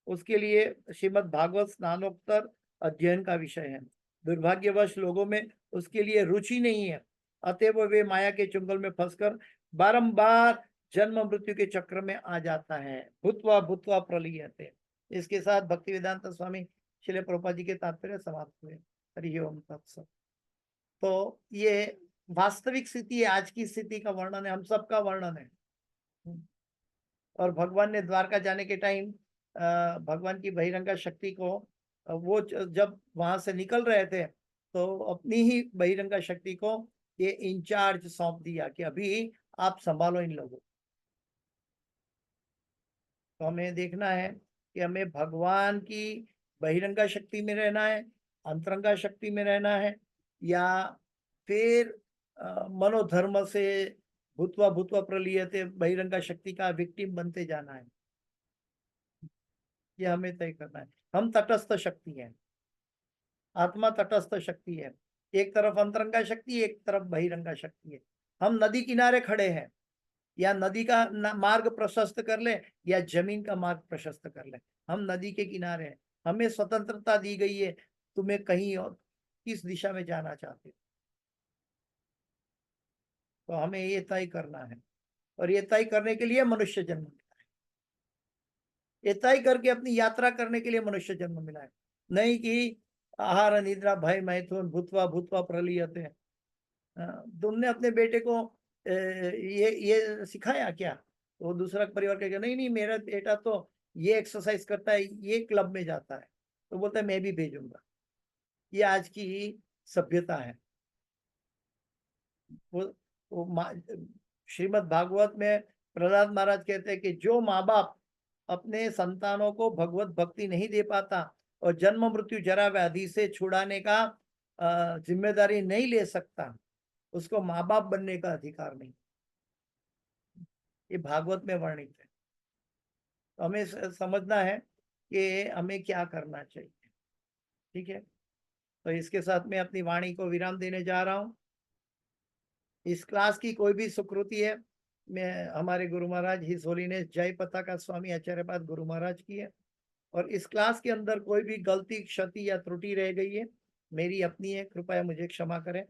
उसके लिए श्रीमद् भागवत स्नानोत्तर अध्ययन का विषय है। दुर्भाग्यवश लोगों में उसके लिए रुचि नहीं है, अतएव वे माया के चुंगल में फंसकर बारंबार जन्म मृत्यु के चक्र में आ जाता है। भूत्वा भूत्वा प्रलीयते। इसके साथ भक्ति वेदांत स्वामी श्रील प्रभुपाद जी के तात्पर्य समाप्त हुए। हरि ओम तत्सत। तो ये वास्तविक स्थिति है, आज की स्थिति का वर्णन है, हम सबका वर्णन है। और भगवान ने द्वारका जाने के टाइम भगवान की बहिरंगा शक्ति को वो जब वहां से निकल रहे थे, तो अपनी ही बहिरंगा शक्ति को ये इंचार्ज सौंप दिया कि अभी आप संभालो इन लोगों। तो हमें देखना है कि हमें भगवान की बहिरंगा शक्ति में रहना है, अंतरंगा शक्ति में रहना है, या फिर मनोधर्म से भूतवा भूतवा प्रलीयते बहिरंगा शक्ति का विक्टिम बनते जाना है। ये हमें तय करना है। हम तटस्थ शक्ति हैं, आत्मा तटस्थ शक्ति है। एक तरफ अंतरंगा शक्ति, एक तरफ बहिरंगा शक्ति है। हम नदी किनारे खड़े हैं, या नदी का मार्ग प्रशस्त कर ले या जमीन का मार्ग प्रशस्त कर ले, हम नदी के किनारे हैं। हमें स्वतंत्रता दी गई है, तुम्हें कहीं और किस दिशा में जाना चाहते हो, तो हमें ये तय करना है। और ये तय करने के लिए मनुष्य जन्म मिला है, ये तय करके अपनी यात्रा करने के लिए मनुष्य जन्म मिला है। नहीं कि आहार निद्रा भय मैथुन भूतवा भूतवा प्रलीयते। तुमने अपने बेटे को ये सिखाया क्या? तो दूसरा परिवार कहेगा नहीं नहीं, मेरा बेटा तो ये एक्सरसाइज करता है, ये क्लब में जाता है, तो बोलता है मैं भी भेजूंगा। ये आज की सभ्यता है। वो श्रीमद् भागवत में प्रहलाद महाराज कहते हैं कि जो माँ बाप अपने संतानों को भगवत भक्ति नहीं दे पाता और जन्म मृत्यु जरा व्याधि से छुड़ाने का जिम्मेदारी नहीं ले सकता, उसको माँ बाप बनने का अधिकार नहीं। ये भागवत में वर्णित है। तो हमें समझना है कि हमें क्या करना चाहिए। ठीक है, तो इसके साथ मैं अपनी वाणी को विराम देने जा रहा हूँ। इस क्लास की कोई भी सुकृति है, मैं हमारे गुरु महाराज हिज होलीनेस जय पताका स्वामी आचार्यपाद गुरु महाराज की है। और इस क्लास के अंदर कोई भी गलती क्षति या त्रुटि रह गई है, मेरी अपनी है, कृपया मुझे क्षमा करें।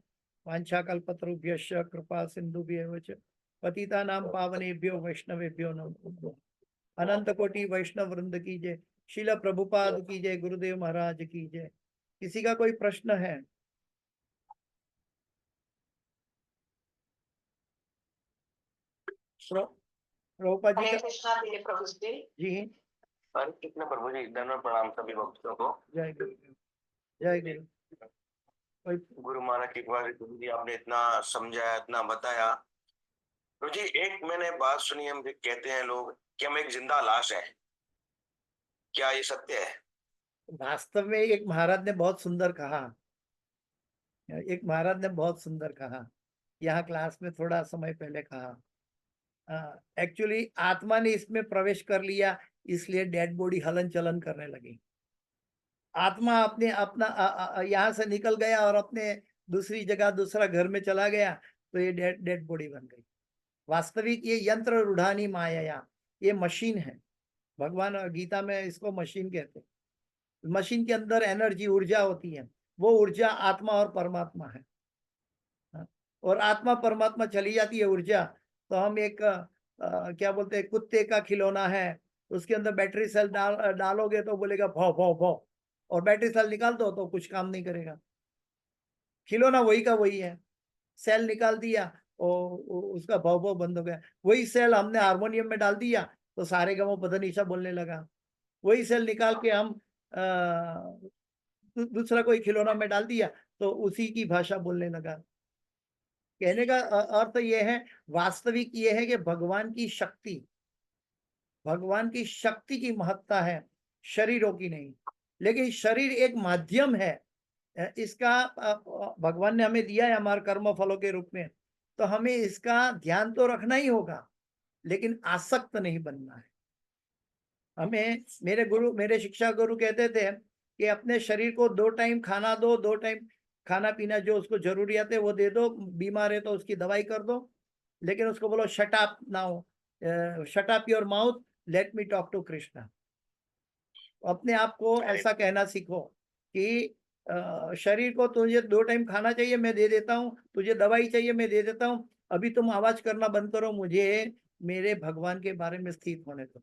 वांछाकल्पतरुभ्यश्च कृपा सिंधुभ्येव च पतितानां पावनेभ्यो वैष्णवेभ्यो नमो। अनंत कोटि वैष्णव वृंद की जय। शिल प्रभुपाद की जय। गुरुदेव महाराज की जय। किसी का कोई प्रश्न है? प्रभुपाद जी हरे का। कृष्णा प्रिय प्रभु जी। जी हरे कृष्ण प्रभु जी, दंडवत प्रणाम सभी भक्तों को। जय गुरु, जय गुरु। कोई गुरु महाराज की कृपा से जी आपने इतना समझाया, इतना बताया। प्रभु जी, एक मैंने बात सुनी, हम कहते हैं लोग कि हम एक जिंदा लाश है, क्या ये सत्य है? वास्तव में एक महाराज ने बहुत सुंदर कहा, एक महाराज ने बहुत सुंदर कहा, यहाँ क्लास में थोड़ा समय पहले कहा। एक्चुअली आत्मा ने इसमें प्रवेश कर लिया, इसलिए डेड बॉडी हलन चलन करने लगी। आत्मा अपने अपना यहाँ से निकल गया और अपने दूसरी जगह दूसरा घर में चला गया, तो ये डेड बॉडी बन गई। वास्तविक ये यंत्र रूढ़ानी माया, ये मशीन है। भगवान गीता में इसको मशीन कहते हैं। मशीन के अंदर एनर्जी ऊर्जा होती है, वो ऊर्जा आत्मा और परमात्मा है। और आत्मा परमात्मा चली जाती है ऊर्जा, तो हम एक क्या बोलते हैं, कुत्ते का खिलौना है, उसके अंदर बैटरी सेल डालोगे तो बोलेगा भौ भौ भौ, और बैटरी सेल निकाल दो तो कुछ काम नहीं करेगा। खिलौना वही का वही है, सेल निकाल दिया और उसका भौ भौ बंद हो गया। वही सेल हमने हारमोनियम में डाल दिया तो सारे गमो पधनिसा बोलने लगा। वही सेल निकाल के हम दूसरा कोई खिलौना में डाल दिया तो उसी की भाषा बोलने लगा। कहने का अर्थ ये है, वास्तविक ये है कि भगवान की शक्ति की महत्ता है, शरीरों की नहीं। लेकिन शरीर एक माध्यम है, इसका भगवान ने हमें दिया है हमारे कर्म फलों के रूप में, तो हमें इसका ध्यान तो रखना ही होगा, लेकिन आसक्त नहीं बनना है हमें। मेरे शिक्षा गुरु कहते थे कि अपने शरीर को 2 टाइम खाना दो, 2 टाइम खाना पीना जो उसको जरूरियात है वो दे दो, बीमार है तो उसकी दवाई कर दो, लेकिन उसको बोलो shut up now, shut up your mouth, let me talk to Krishna. अपने आप को ऐसा कहना सीखो कि शरीर को तुझे 2 टाइम खाना चाहिए मैं दे देता हूँ, तुझे दवाई चाहिए मैं दे देता हूँ, अभी तुम आवाज करना बंद करो, मुझे मेरे भगवान के बारे में स्थित होने दो।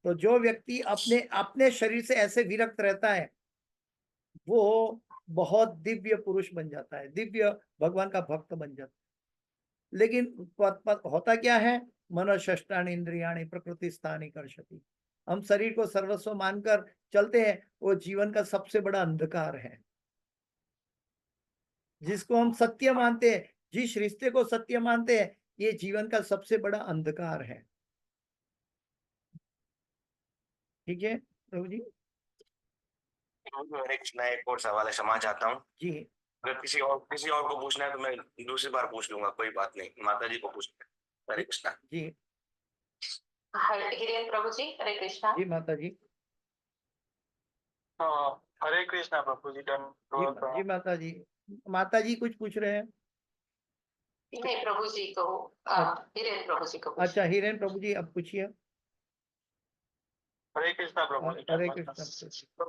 तो जो व्यक्ति अपने अपने शरीर से ऐसे विरक्त रहता है, वो बहुत दिव्य पुरुष बन जाता है, दिव्य भगवान का भक्त बन जाता है। लेकिन होता क्या है, मनोषष्टानि इंद्रियाणि प्रकृति स्थानी कर्षति। हम शरीर को सर्वस्व मानकर चलते हैं, वो जीवन का सबसे बड़ा अंधकार है। जिसको हम सत्य मानते हैं, जिस रिश्ते को सत्य मानते हैं, ये जीवन का सबसे बड़ा अंधकार है। ठीक है प्रभु जी। मैं एक नया एक और सवाल है, क्षमा चाहता हूँ। जी अगर किसी और को पूछना है तो मैं दूसरी बार पूछ लूंगा, कोई बात नहीं। माता जी को पूछना है। हरे कृष्णा जी हिरेन प्रभु जी, हरे कृष्णा। जी माता जी। हाँ, हरे कृष्णा प्रभु जी। जी माता जी। माता जी कुछ पूछ रहे हैं? नहीं प्रभु जी को, हिरेन प्रभु जी को अच्छा, पूछिए। हिरेन प्रभु जी अब पूछिए। हरे कृष्णा प्रभु जी। हरे कृष्ण।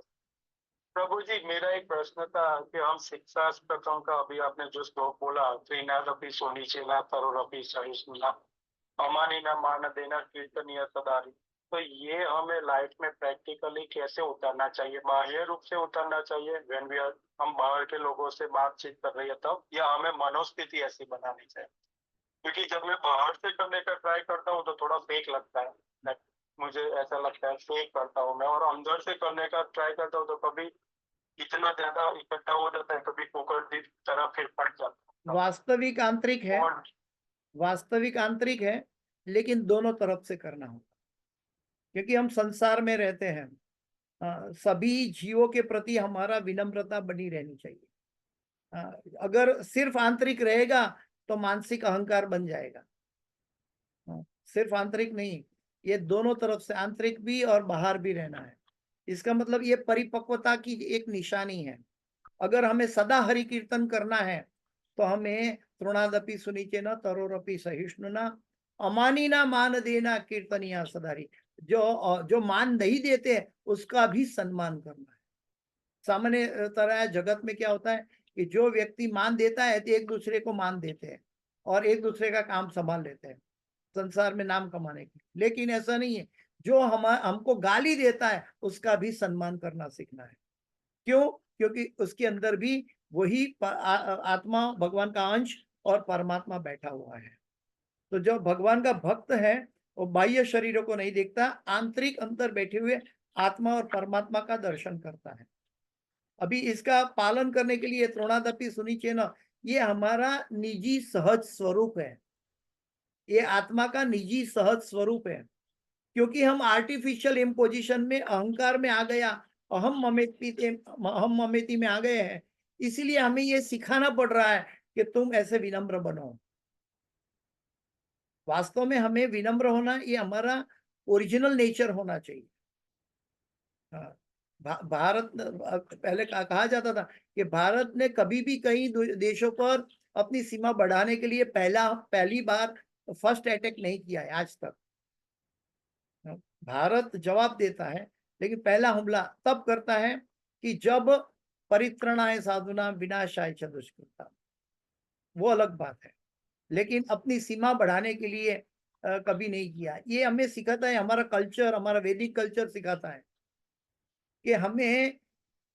प्रभु जी, मेरा एक प्रश्न था कि हम शिक्षा स्तोत्रों का अभी आपने जो श्लोक बोला, त्रिनादपि सोनीचेला तरोरपि सहिष्णुना अमानिना मान देना कीर्तनीय सदारी, तो ये हमें लाइफ में प्रैक्टिकली कैसे उतारना चाहिए? बाह्य रूप से उतारना चाहिए व्हेन वी आर, हम बाहर के लोगों से बातचीत कर रहे हैं तब, या हमें मनोस्थिति ऐसी बनानी चाहिए? क्योंकि जब मैं बाहर से करने का ट्राई करता हूँ तो थोड़ा फेक लगता है, Like, मुझे ऐसा लगता है फेक करता हूँ मैं, और अंदर से करने का ट्राई करता हूँ तो कभी इतना ज्यादा इकट्ठा हो जाता है, कभी कुकर की तरह फिर फट जाता है। वास्तविक आंतरिक है, और वास्तविक आंतरिक है, लेकिन दोनों तरफ से करना होगा, क्योंकि हम संसार में रहते हैं। सभी जीवों के प्रति हमारा विनम्रता बनी रहनी चाहिए। अगर सिर्फ आंतरिक रहेगा तो मानसिक अहंकार बन जाएगा। सिर्फ आंतरिक नहीं, ये दोनों तरफ से, आंतरिक भी और बाहर भी रहना है। इसका मतलब ये परिपक्वता की एक निशानी है। अगर हमें सदा हरि कीर्तन करना है तो हमें तृणादपि सुनीचेन तरोरपि सहिष्णुना अमानिना मान देना कीर्तनिया सदारी, जो मान नहीं देते उसका भी सम्मान करना है। सामान्य तरह जगत में क्या होता है कि जो व्यक्ति मान देता है तो एक दूसरे को मान देते हैं और एक दूसरे का काम संभाल लेते हैं संसार में नाम कमाने की। लेकिन ऐसा नहीं है, जो हमको गाली देता है उसका भी सम्मान करना सीखना है। क्यों? क्योंकि उसके अंदर भी वही आत्मा, भगवान का अंश और परमात्मा बैठा हुआ है। तो जो भगवान का भक्त है वो बाह्य शरीरों को नहीं देखता, आंतरिक अंतर बैठे हुए आत्मा और परमात्मा का दर्शन करता है। अभी इसका पालन करने के लिए तृणादपि सुनीचेन, ये हमारा निजी सहज स्वरूप है, ये आत्मा का निजी सहज स्वरूप है। क्योंकि हम आर्टिफिशियल इम्पोजिशन में, अहंकार में आ गया, अहम ममेती में आ गए हैं, इसीलिए हमें ये सिखाना पड़ रहा है कि तुम ऐसे विनम्र बनो। वास्तव में हमें विनम्र होना, ये हमारा ओरिजिनल नेचर होना चाहिए। भारत, पहले कहा जाता था कि भारत ने कभी भी कई देशों पर अपनी सीमा बढ़ाने के लिए पहली बार फर्स्ट अटैक नहीं किया है आज तक। भारत जवाब देता है, लेकिन पहला हमला तब करता है कि जब परित्रणाय साधुना विनाशाय च दुष्कृता, वो अलग बात है। लेकिन अपनी सीमा बढ़ाने के लिए कभी नहीं किया। ये हमें सिखाता है, हमारा कल्चर, हमारा वैदिक कल्चर सिखाता है कि हमें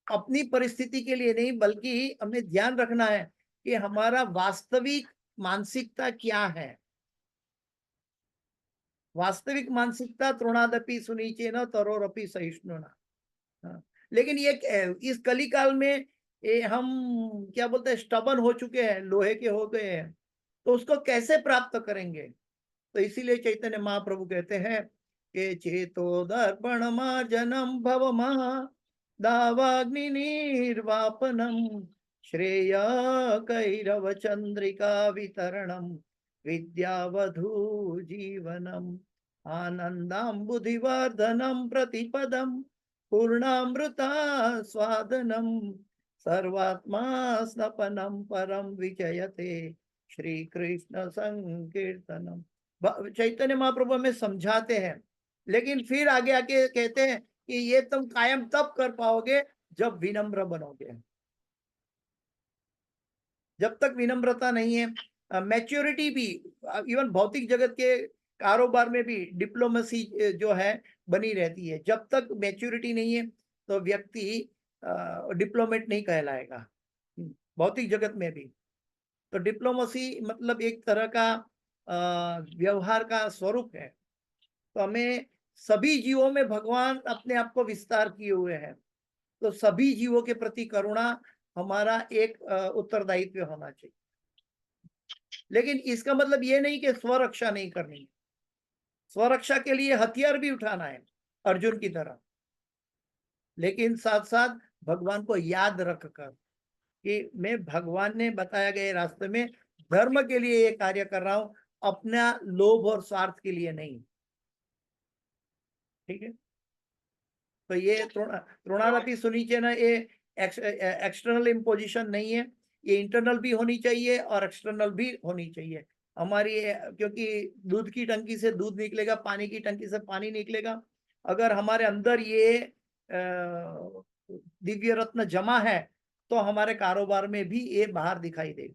अपनी परिस्थिति के लिए नहीं, बल्कि हमें ध्यान रखना है कि हमारा वास्तविक मानसिकता क्या है। वास्तविक मानसिकता तृणादपि सुनीचेन तरोरपि सहिष्णुना। लेकिन ये इस कलिकाल में हम क्या बोलते हैं, स्टबन हो चुके हैं, लोहे के हो गए हैं, तो उसको कैसे प्राप्त करेंगे? तो इसीलिए चैतन्य महाप्रभु कहते हैं कि चेतो दर्पण मार्जनम भव महा दावाग्नि निर्वापनम श्रेय कैरव चंद्रिका वितरणम विद्यावधू जीवनम आनंदाम्बुधिवर्धनम प्रतिपदम पूर्णामृता स्वादनम सर्वात्मा स्नपनम परम विजयते श्री कृष्ण संकीर्तनम। चैतन्य महाप्रभु हमें समझाते हैं, लेकिन फिर आगे आके कहते हैं कि ये तुम कायम तब कर पाओगे जब विनम्र बनोगे। जब तक विनम्रता नहीं है, मैच्योरिटी भी, इवन भौतिक जगत के कारोबार में भी डिप्लोमेसी जो है बनी रहती है। जब तक मैच्योरिटी नहीं है तो व्यक्ति डिप्लोमेट नहीं कहलाएगा, भौतिक जगत में भी। तो डिप्लोमेसी मतलब एक तरह का व्यवहार का स्वरूप है। तो हमें, सभी जीवों में भगवान अपने आप को विस्तार किए हुए हैं, तो सभी जीवों के प्रति करुणा हमारा एक उत्तरदायित्व होना चाहिए। लेकिन इसका मतलब ये नहीं कि स्वरक्षा नहीं करनी है। स्वरक्षा के लिए हथियार भी उठाना है अर्जुन की तरह, लेकिन साथ साथ भगवान को याद रखकर कि मैं भगवान ने बताया गए रास्ते में धर्म के लिए ये कार्य कर रहा हूं, अपना लोभ और स्वार्थ के लिए नहीं। ठीक है, तो ये तृणादपि सुनीचेन ये एक्सटर्नल इम्पोजिशन नहीं है, ये इंटरनल भी होनी चाहिए और एक्सटर्नल भी होनी चाहिए हमारी, क्योंकि दूध की टंकी से दूध निकलेगा, पानी की टंकी से पानी निकलेगा। अगर हमारे अंदर ये दिव्य रत्न जमा है तो हमारे कारोबार में भी ये बाहर दिखाई देगा।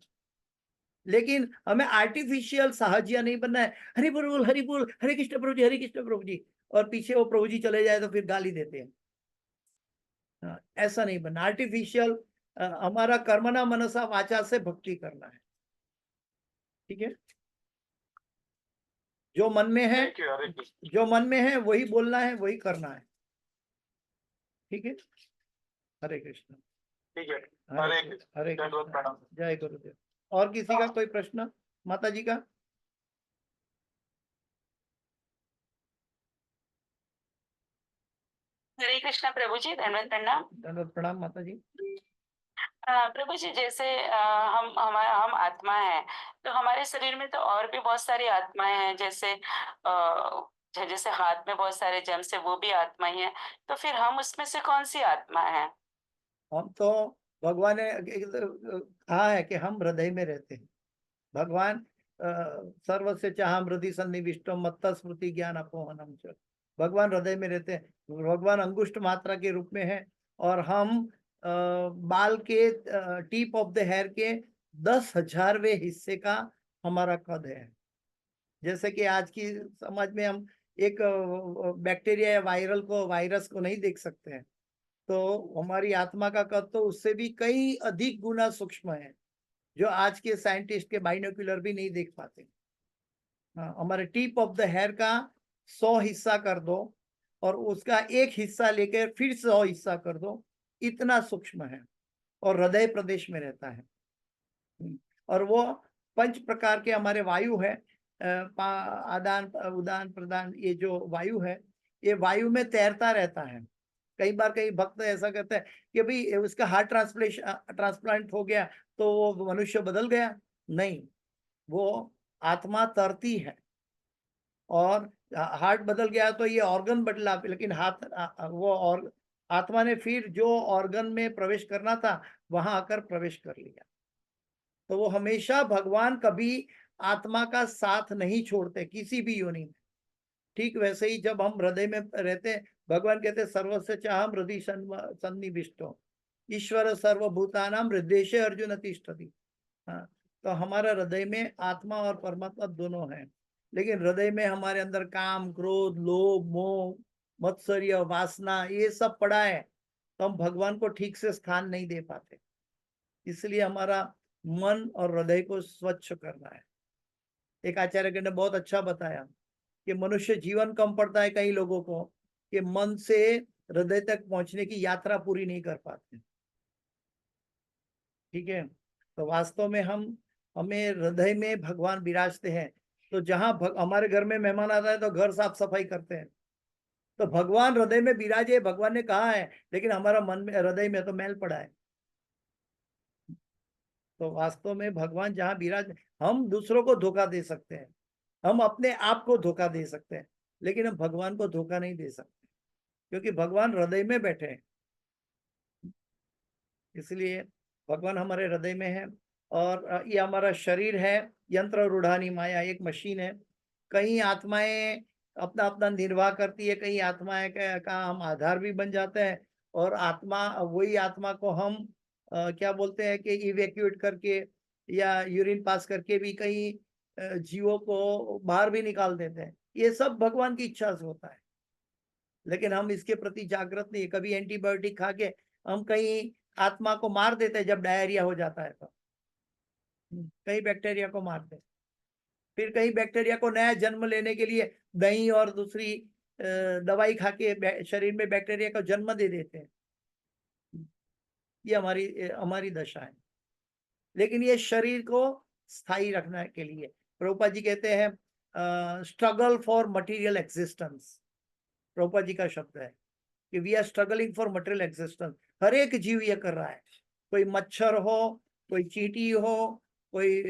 लेकिन हमें आर्टिफिशियल साहजिया नहीं बनना है, हरि बोल हरि बोल, हरे कृष्ण प्रभु जी, हरे कृष्ण प्रभु जी, और पीछे वो प्रभु जी चले जाए तो फिर गाली देते हैं। ऐसा नहीं बनना, आर्टिफिशियल हमारा कर्मणा मनसा वाचा से भक्ति करना है। ठीक है, जो मन में है, थैंक यू, हरे कृष्ण। जो मन में है वही बोलना है, वही करना है। ठीक है, हरे कृष्ण। ठीक है, हरे हरे हरे दंडवत कृष्ण, प्रणाम। जय गुरुदेव। और किसी का कोई प्रश्न माता जी का? हरे कृष्णा प्रभु जी, धन्यवाद प्रणाम। दंडवत प्रणाम माता जी। प्रभु जी, जैसे हम आत्मा है, तो हमारे शरीर में तो और भी बहुत सारी आत्माएं हैं, जैसे जैसे हाथ में बहुत सारे जम्स है, वो भी आत्मा ही है। तो फिर हम उसमें से कौन सी आत्मा है? हम तो भगवान ने कहा है कि हम हृदय में रहते हैं। भगवान सर्वस्य चाहम हृदय सन्निविष्टो मत्त स्मृति ज्ञान अपोहनम च। भगवान हृदय में रहते हैं। भगवान अंगुष्ठ मात्रा के रूप में है और हम बाल के टिप ऑफ द हेयर के 10,000वें हिस्से का हमारा कद है। जैसे कि आज की समाज में हम एक बैक्टीरिया या वायरस को नहीं देख सकते हैं, तो हमारी आत्मा का कद तो उससे भी कई अधिक गुना सूक्ष्म है, जो आज के साइंटिस्ट के बाइनोक्यूलर भी नहीं देख पाते। हाँ, हमारे टिप ऑफ द हेयर का 100 हिस्सा कर दो और उसका एक हिस्सा लेकर फिर 100 हिस्सा कर दो, इतना सूक्ष्म है और हृदय प्रदेश में रहता है। और वो 5 प्रकार के हमारे वायु है, आदान उदान प्रदान, ये जो वायु है ये वायु में तैरता रहता है। कई बार कई भक्त ऐसा कहते हैं कि भाई उसका हार्ट ट्रांसप्लांट हो गया तो वो मनुष्य बदल गया। नहीं, वो आत्मा तरती है और हार्ट बदल गया तो ये ऑर्गन बदला, लेकिन वो और आत्मा ने फिर जो ऑर्गन में प्रवेश करना था वहां आकर प्रवेश कर लिया। तो वो हमेशा, भगवान कभी आत्मा का साथ नहीं छोड़ते किसी भी योनि में। ठीक वैसे ही जब हम हृदय में रहते हैं, भगवान कहते हैं सर्वस्य चाहम हृदय सन्निविष्टो ईश्वर सर्वभूतानाम हृदय अर्जुन तिष्ठति। हाँ, तो हमारा हृदय में आत्मा और परमात्मा दोनों है, लेकिन हृदय में हमारे अंदर काम, क्रोध, लोभ, मोह, मत्सर्य, वासना ये सब पड़ा है, तो हम भगवान को ठीक से स्थान नहीं दे पाते। इसलिए हमारा मन और हृदय को स्वच्छ करना है। एक आचार्य ने बहुत अच्छा बताया कि मनुष्य जीवन कम पड़ता है कई लोगों को कि मन से हृदय तक पहुंचने की यात्रा पूरी नहीं कर पाते। ठीक है, तो वास्तव में हमें हृदय में भगवान विराजते हैं। तो जहां हमारे घर में मेहमान आता है तो घर साफ सफाई करते हैं, तो भगवान हृदय में विराजे, भगवान ने कहा है, लेकिन हमारा मन में, हृदय में तो मैल पड़ा है। तो वास्तव में भगवान जहां विराज, हम दूसरों को धोखा दे सकते हैं, हम अपने आप को धोखा दे सकते हैं, लेकिन हम भगवान को धोखा नहीं दे सकते, क्योंकि भगवान हृदय में बैठे हैं। इसलिए भगवान हमारे हृदय में है। और ये हमारा शरीर है, यंत्र रूढ़ानी माया, एक मशीन है। कई आत्माएं अपना अपना निर्वाह करती है, कई आत्माएं का हम आधार भी बन जाते हैं, और वही आत्मा को हम क्या बोलते हैं कि इवैक्यूएट करके या यूरिन पास करके भी कई जीवों को बाहर भी निकाल देते हैं। ये सब भगवान की इच्छा से होता है, लेकिन हम इसके प्रति जागृत नहीं। कभी एंटीबायोटिक खा के हम कहीं आत्मा को मार देते हैं, जब डायरिया हो जाता है तो कई बैक्टीरिया को मारते हैं। फिर कई बैक्टीरिया को नया जन्म लेने के लिए दही और दूसरी दवाई खा के शरीर में बैक्टीरिया को जन्म दे देते हैं। ये हमारी दशा है। लेकिन ये शरीर को स्थायी रखने के लिए प्रभुपाद जी कहते हैं struggle for material existence. Prabhupada ji का शब्द है कि we are struggling for material existence. हर एक जीव ये कर रहा है, कोई मच्छर हो, कोई चींटी हो, कोई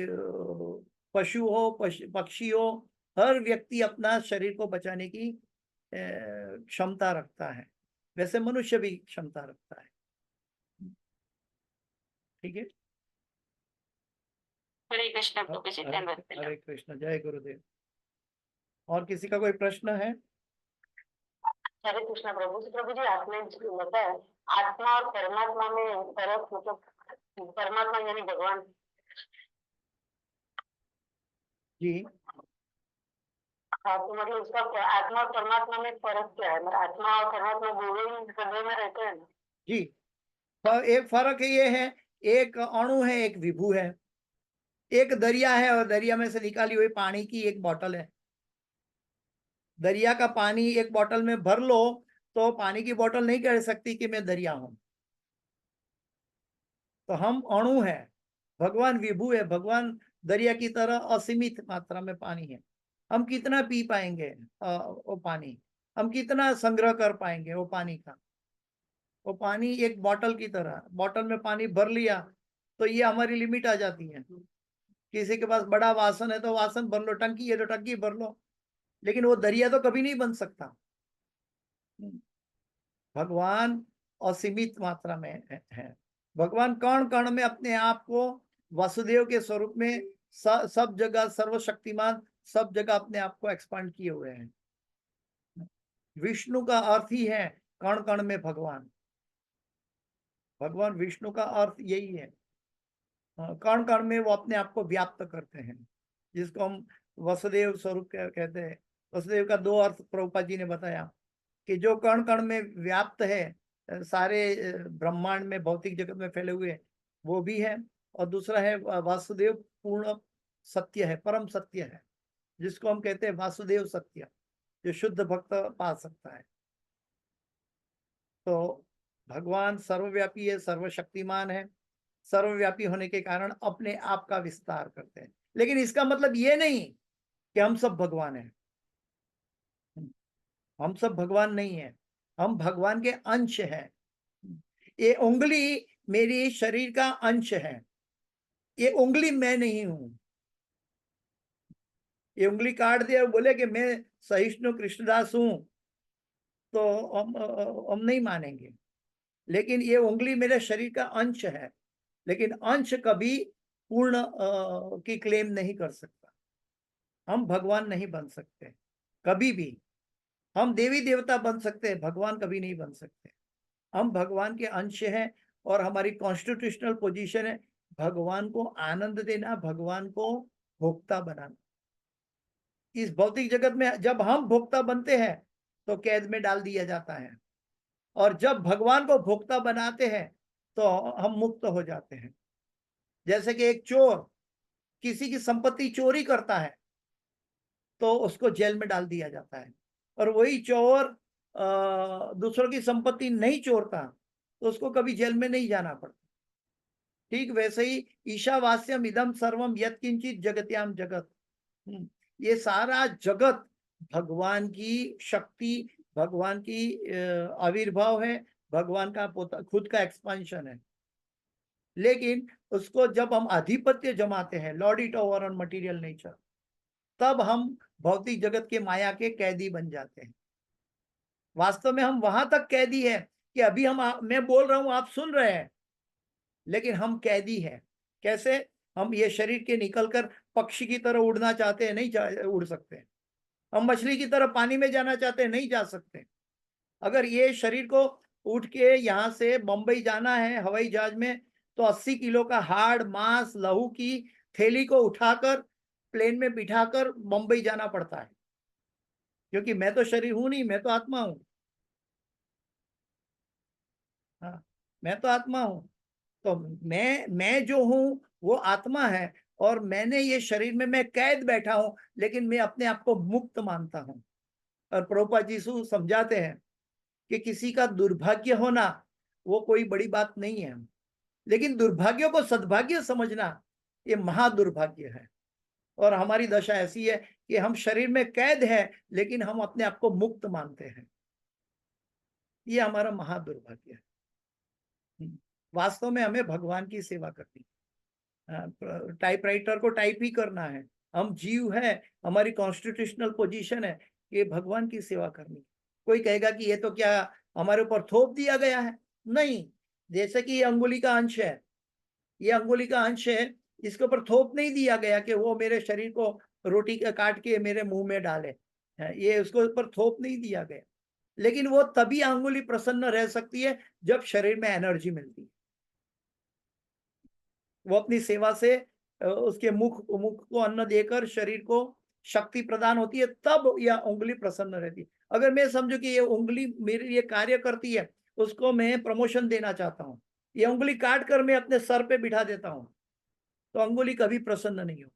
पशु हो, पक्षी हो, हर व्यक्ति अपना शरीर को बचाने की क्षमता रखता है, वैसे मनुष्य भी क्षमता रखता है। ठीक है। हरे कृष्ण प्रभु जी, धन्यवाद। हरे कृष्ण, जय गुरुदेव। और किसी का कोई प्रश्न है? हरे कृष्ण प्रभु जी, आपने जो बताया आत्मा और परमात्मा में फर्क, मतलब परमात्मा यानी भगवान, जी, हाँ, तो मतलब उसका आत्मा और परमात्मा में फर्क क्या है? मतलब आत्मा और परमात्मा दोनों में रहते हैं ना? जी। एक फर्क ये है, एक अणु है, एक विभू है। एक दरिया है और दरिया में से निकाली हुई पानी की एक बोतल है। दरिया का पानी एक बोतल में भर लो तो पानी की बोतल नहीं कह सकती कि मैं दरिया हूं। तो हम अणु है, भगवान विभू है। भगवान दरिया की तरह असीमित मात्रा में पानी है। हम कितना पी पाएंगे वो पानी, हम कितना संग्रह कर पाएंगे वो पानी का। वो पानी एक बोतल की तरह, बोतल में पानी भर लिया तो ये हमारी लिमिट आ जाती है। किसी के पास बड़ा वासन है तो वासन भर लो, टंकी है तो टंकी भर लो, लेकिन वो दरिया तो कभी नहीं बन सकता। भगवान असीमित मात्रा में है। भगवान कण कण में अपने आप को वासुदेव के स्वरूप में सब जगह सर्वशक्तिमान, सब जगह अपने आप को एक्सपांड किए हुए हैं। विष्णु का अर्थ ही है कण कण में भगवान। भगवान विष्णु का अर्थ यही है, कण कण में वो अपने आप को व्याप्त करते हैं, जिसको हम वसुदेव स्वरूप कहते हैं। वसुदेव का दो अर्थ प्रभुपाद जी ने बताया कि जो कण कण में व्याप्त है, सारे ब्रह्मांड में भौतिक जगत में फैले हुए, वो भी है। और दूसरा है वासुदेव पूर्ण सत्य है, परम सत्य है, जिसको हम कहते हैं वासुदेव सत्य, जो शुद्ध भक्त पा सकता है। तो भगवान सर्वव्यापी है, सर्वशक्तिमान है। सर्वव्यापी होने के कारण अपने आप का विस्तार करते हैं, लेकिन इसका मतलब ये नहीं कि हम सब भगवान हैं। हम सब भगवान नहीं है, हम भगवान के अंश हैं। ये उंगली मेरी शरीर का अंश है, ये उंगली मैं नहीं हूं। ये उंगली काट दिया और बोले कि मैं सहिष्णु कृष्णदास हूं, तो हम नहीं मानेंगे। लेकिन ये उंगली मेरे शरीर का अंश है, लेकिन अंश कभी पूर्ण की क्लेम नहीं कर सकता। हम भगवान नहीं बन सकते कभी भी। हम देवी देवता बन सकते हैं, भगवान कभी नहीं बन सकते। हम भगवान के अंश हैं और हमारी कॉन्स्टिट्यूशनल पोजीशन है भगवान को आनंद देना, भगवान को भोक्ता बनाना। इस भौतिक जगत में जब हम भोक्ता बनते हैं तो कैद में डाल दिया जाता है, और जब भगवान को भोक्ता बनाते हैं तो हम मुक्त हो जाते हैं। जैसे कि एक चोर किसी की संपत्ति चोरी करता है तो उसको जेल में डाल दिया जाता है, और वही चोर दूसरों की संपत्ति नहीं चोरता तो उसको कभी जेल में नहीं जाना पड़ता। ठीक वैसे ही ईशावास्यम इदम सर्वम यत्किंचित जगत्याम जगत, ये सारा जगत भगवान की शक्ति, भगवान की आविर्भाव है, भगवान का खुद का एक्सपेंशन है। लेकिन उसको जब हम आधिपत्य जमाते हैं, Lord it over on material nature, तब हम भौतिक जगत के माया के कैदी बन जाते हैं। वास्तव में हम वहां तक कैदी है कि अभी मैं बोल रहा हूं, आप सुन रहे हैं, लेकिन हम कैदी हैं। कैसे? हम ये शरीर के निकलकर पक्षी की तरह उड़ना चाहते हैं, नहीं उड़ सकते। हम मछली की तरह पानी में जाना चाहते हैं, नहीं जा सकते। अगर ये शरीर को उठ के यहाँ से बंबई जाना है हवाई जहाज में, तो 80 किलो का हार्ड मांस लहू की थैली को उठाकर प्लेन में बिठाकर बंबई जाना पड़ता है, क्योंकि मैं तो शरीर हूं नहीं, मैं तो आत्मा हूं। हाँ, मैं तो आत्मा हूं। तो मैं जो हूं वो आत्मा है, और मैंने ये शरीर में मैं कैद बैठा हूं, लेकिन मैं अपने आप को मुक्त मानता हूं। और प्रभुपाद यीशु समझाते हैं कि किसी का दुर्भाग्य होना वो कोई बड़ी बात नहीं है, लेकिन दुर्भाग्य को सद्भाग्य समझना ये महादुर्भाग्य है। और हमारी दशा ऐसी है कि हम शरीर में कैद है, लेकिन हम अपने आप को मुक्त मानते हैं। ये हमारा महादुर्भाग्य है। वास्तव में हमें भगवान की सेवा करनी है, टाइपराइटर को टाइप ही करना है। हम जीव है, हमारी कॉन्स्टिट्यूशनल पोजीशन है कि भगवान की सेवा करनी। कोई कहेगा कि ये तो क्या हमारे ऊपर थोप दिया गया है? नहीं, जैसे कि ये अंगुली का अंश है, ये अंगुली का अंश है, इसके ऊपर थोप नहीं दिया गया कि वो मेरे शरीर को रोटी का काट के मेरे मुंह में डाले। ये उसको ऊपर थोप नहीं दिया गया, लेकिन वो तभी अंगुली प्रसन्न रह सकती है जब शरीर में एनर्जी मिलती है। वो अपनी सेवा से उसके मुख को अन्न देकर शरीर को शक्ति प्रदान होती है, तब यह उंगली प्रसन्न रहती है। अगर मैं समझू कि ये उंगली मेरे लिए कार्य करती है, उसको मैं प्रमोशन देना चाहता हूँ, ये उंगली काट कर मैं अपने सर पे बिठा देता हूँ, तो अंगुली कभी प्रसन्न नहीं होगी।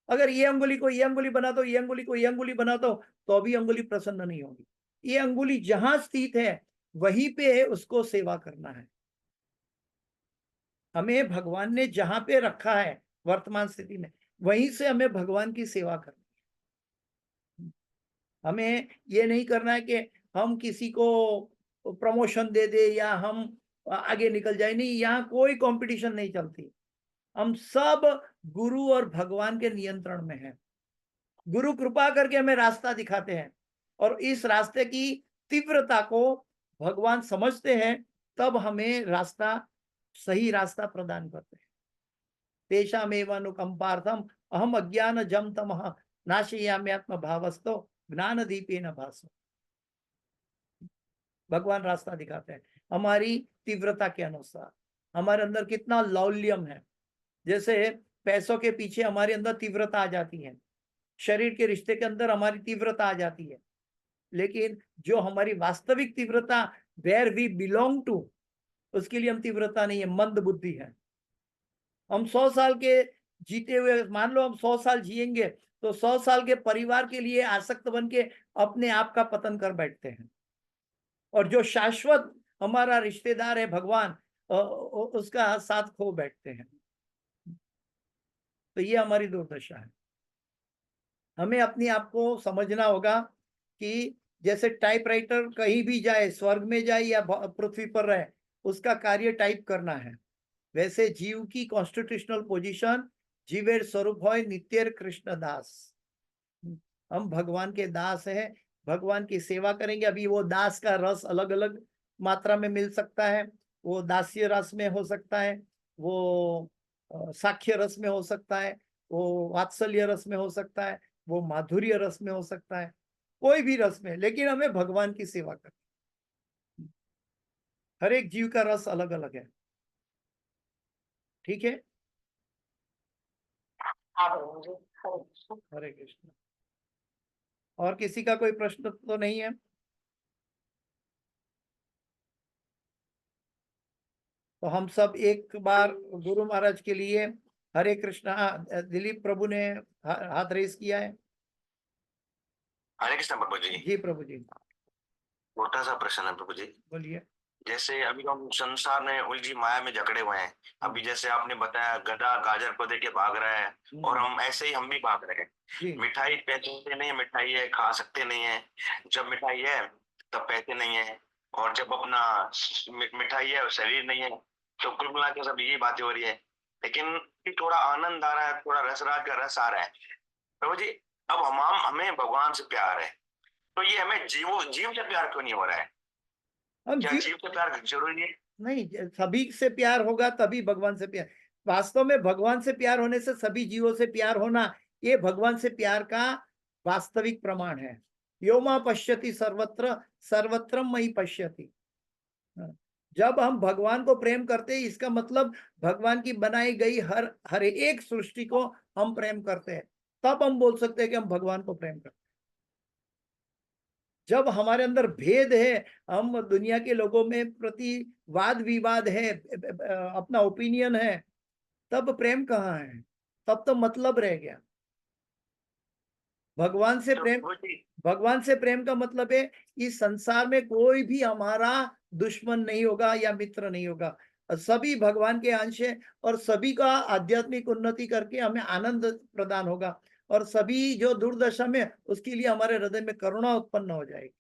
अगर ये अंगुली को ये अंगुली बना दो, ये अंगुली को ये अंगुली बना दो, तो भी अंगुली प्रसन्न नहीं होगी। ये अंगुली जहां स्थित है वहीं पे उसको सेवा करना है। हमें भगवान ने जहां पे रखा है वर्तमान स्थिति में, वहीं से हमें भगवान की सेवा करनी है। हमें ये नहीं करना है कि हम किसी को प्रमोशन दे दे या हम आगे निकल जाए। नहीं, यहाँ कोई कंपटीशन नहीं चलती। हम सब गुरु और भगवान के नियंत्रण में हैं। गुरु कृपा करके हमें रास्ता दिखाते हैं, और इस रास्ते की तीव्रता को भगवान समझते हैं, तब हमें रास्ता, सही रास्ता प्रदान करते हैं। तेषामेवानुकंपार्थम अहम अज्ञान जम तमः नाशयाम्यात्म भावस्तो ज्ञान दीपेन भासो। भगवान रास्ता दिखाते हैं हमारी तीव्रता के अनुसार, हमारे अंदर कितना लौल्यम है। जैसे पैसों के पीछे हमारे अंदर तीव्रता आ जाती है, शरीर के रिश्ते के अंदर हमारी तीव्रता आ जाती है, लेकिन जो हमारी वास्तविक तीव्रता, वेयर वी बिलोंग टू, उसके लिए हम तीव्रता नहीं है, मंद बुद्धि है। हम 100 साल के जीते हुए, मान लो हम 100 साल जिएंगे, तो 100 साल के परिवार के लिए आसक्त बन के अपने आप का पतन कर बैठते हैं। और जो शाश्वत हमारा रिश्तेदार है भगवान, उसका साथ खो बैठते हैं। तो ये हमारी दुर्दशा है। हमें अपने आप को समझना होगा कि जैसे टाइपराइटर कहीं भी जाए, स्वर्ग में जाए या पृथ्वी पर रहे, उसका कार्य टाइप करना है। वैसे जीव की कॉन्स्टिट्यूशनल पोजीशन जीवेर स्वरूप होय नित्यर कृष्ण दास। हम भगवान के दास हैं, भगवान की सेवा करेंगे। अभी वो दास का रस अलग अलग मात्रा में मिल सकता है। वो दास्य रस में हो सकता है, वो साख्य रस में हो सकता है, वो वात्सल्य रस में हो सकता है, वो माधुर्य रस में हो सकता है, कोई भी रस में, लेकिन हमें भगवान की सेवा करनी। हर एक जीव का रस अलग अलग है। ठीक है, हरे कृष्ण। और किसी का कोई प्रश्न तो नहीं है? तो हम सब एक बार गुरु महाराज के लिए हरे कृष्णा। दिलीप प्रभु ने हाथ रेस किया है। हरे कृष्ण प्रभु जी। जी प्रभु जी, छोटा सा प्रश्न है प्रभु जी। बोलिए। जैसे अभी हम संसार में उलझी माया में जकड़े हुए हैं। अभी जैसे आपने बताया गधा गाजर को देके भाग रहा है, और हम ऐसे ही हम भी भाग रहे हैं। जी, मिठाई पैसे नहीं है, मिठाई है खा सकते नहीं है। जब मिठाई है तब पैसे नहीं है, और जब अपना मिठाई है और शरीर नहीं है, तो कुल मिला के सब यही बातें हो रही है। लेकिन थोड़ा आनंद आ रहा है, थोड़ा रसराज का रस आ रहा है। प्रभु जी, अब हमें भगवान से प्यार है, तो ये हमें जीव से प्यार क्यों नहीं हो रहा है? हम क्या जीव से प्यार जरूरी है? नहीं, सभी से प्यार होगा तभी भगवान से प्यार। वास्तव में भगवान से प्यार होने से सभी जीवों से प्यार होना, ये भगवान से प्यार का वास्तविक प्रमाण है। यो मां पश्यति सर्वत्र सर्वत्र मयि पश्यति। जब हम भगवान को प्रेम करते हैं, इसका मतलब भगवान की बनाई गई हर एक सृष्टि को हम प्रेम करते हैं, तब हम बोल सकते हैं कि हम भगवान को प्रेम करते हैं। जब हमारे अंदर भेद है, हम दुनिया के लोगों में प्रति वाद विवाद है, अपना ओपिनियन है, तब प्रेम कहाँ है? तब तो मतलब रह गया। भगवान से प्रेम का मतलब है इस संसार में कोई भी हमारा दुश्मन नहीं होगा या मित्र नहीं होगा। सभी भगवान के अंश है, और सभी का आध्यात्मिक उन्नति करके हमें आनंद प्रदान होगा, और सभी जो दुर्दशा में, उसके लिए हमारे हृदय में करुणा उत्पन्न हो जाएगी।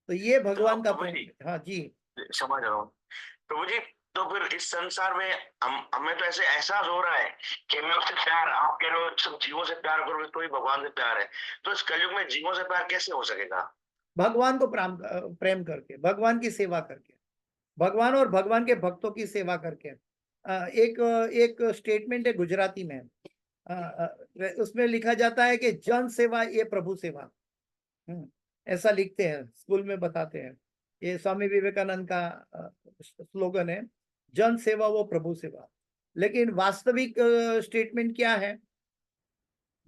तो ये भगवान का प्रेम। हाँ जी, समझ रहा हूँ प्रभु जी। तो फिर इस संसार में हमें तो ऐसे एहसास हो रहा है कि मैं उससे प्यार, आप कह रहे हो सब जीवों से प्यार करोगे तो ही भगवान से प्यार है, तो इस कलयुग में जीवों से प्यार कैसे हो सकेगा? भगवान को प्रेम करके, भगवान की सेवा करके, भगवान और भगवान के भक्तों की सेवा करके। एक स्टेटमेंट है गुजराती में, उसमें लिखा जाता है कि जन सेवा ये प्रभु सेवा। ऐसा लिखते हैं, स्कूल में बताते हैं। ये स्वामी विवेकानंद का स्लोगन है, जन सेवा वो प्रभु सेवा। लेकिन वास्तविक स्टेटमेंट क्या है?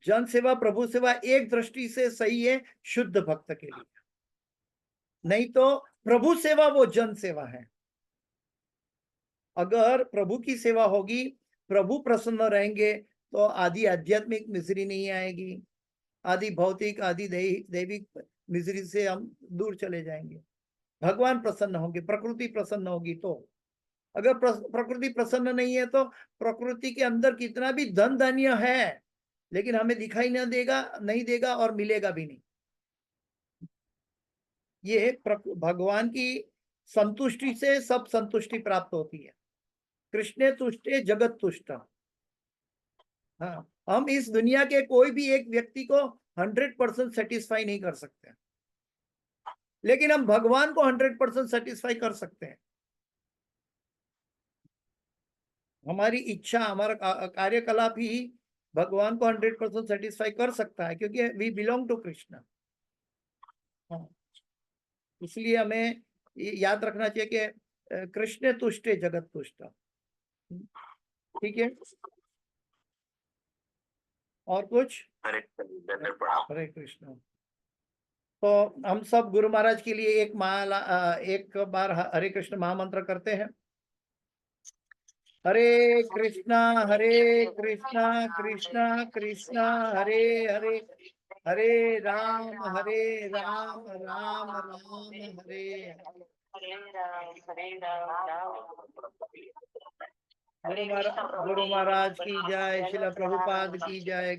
जन सेवा प्रभु सेवा एक दृष्टि से सही है शुद्ध भक्त के लिए, नहीं तो प्रभु सेवा वो जन सेवा है। अगर प्रभु की सेवा होगी, प्रभु प्रसन्न रहेंगे, तो आदि आध्यात्मिक मिजरी नहीं आएगी, आदि भौतिक, आदि दैविक मिजरी से हम दूर चले जाएंगे। भगवान प्रसन्न होंगे, प्रकृति प्रसन्न होगी। तो अगर प्रकृति प्रसन्न नहीं है तो प्रकृति के अंदर कितना भी धन धान्य है, लेकिन हमें दिखाई नहीं देगा और मिलेगा भी नहीं। ये भगवान की संतुष्टि से सब संतुष्टि प्राप्त होती है। कृष्णे तुष्टे जगत तुष्ट। हाँ, हम इस दुनिया के कोई भी एक व्यक्ति को 100% सेटिस्फाई नहीं कर सकते, लेकिन हम भगवान को 100% सेटिस्फाई कर सकते हैं। हमारी इच्छा, हमारा कार्यकलाप ही भगवान को 100% सेटिस्फाई कर सकता है, क्योंकि वी बिलोंग टू कृष्ण। इसलिए हमें याद रखना चाहिए कि कृष्ण तुष्टे जगत तुष्ट। ठीक है, और कुछ? हरे कृष्ण। तो हम सब गुरु महाराज के लिए एक बार हरे कृष्ण महामंत्र करते हैं। हरे कृष्णा कृष्णा कृष्णा हरे हरे, हरे राम राम राम हरे। गुरु महाराज की जय, श्रील प्रभुपाद की जय।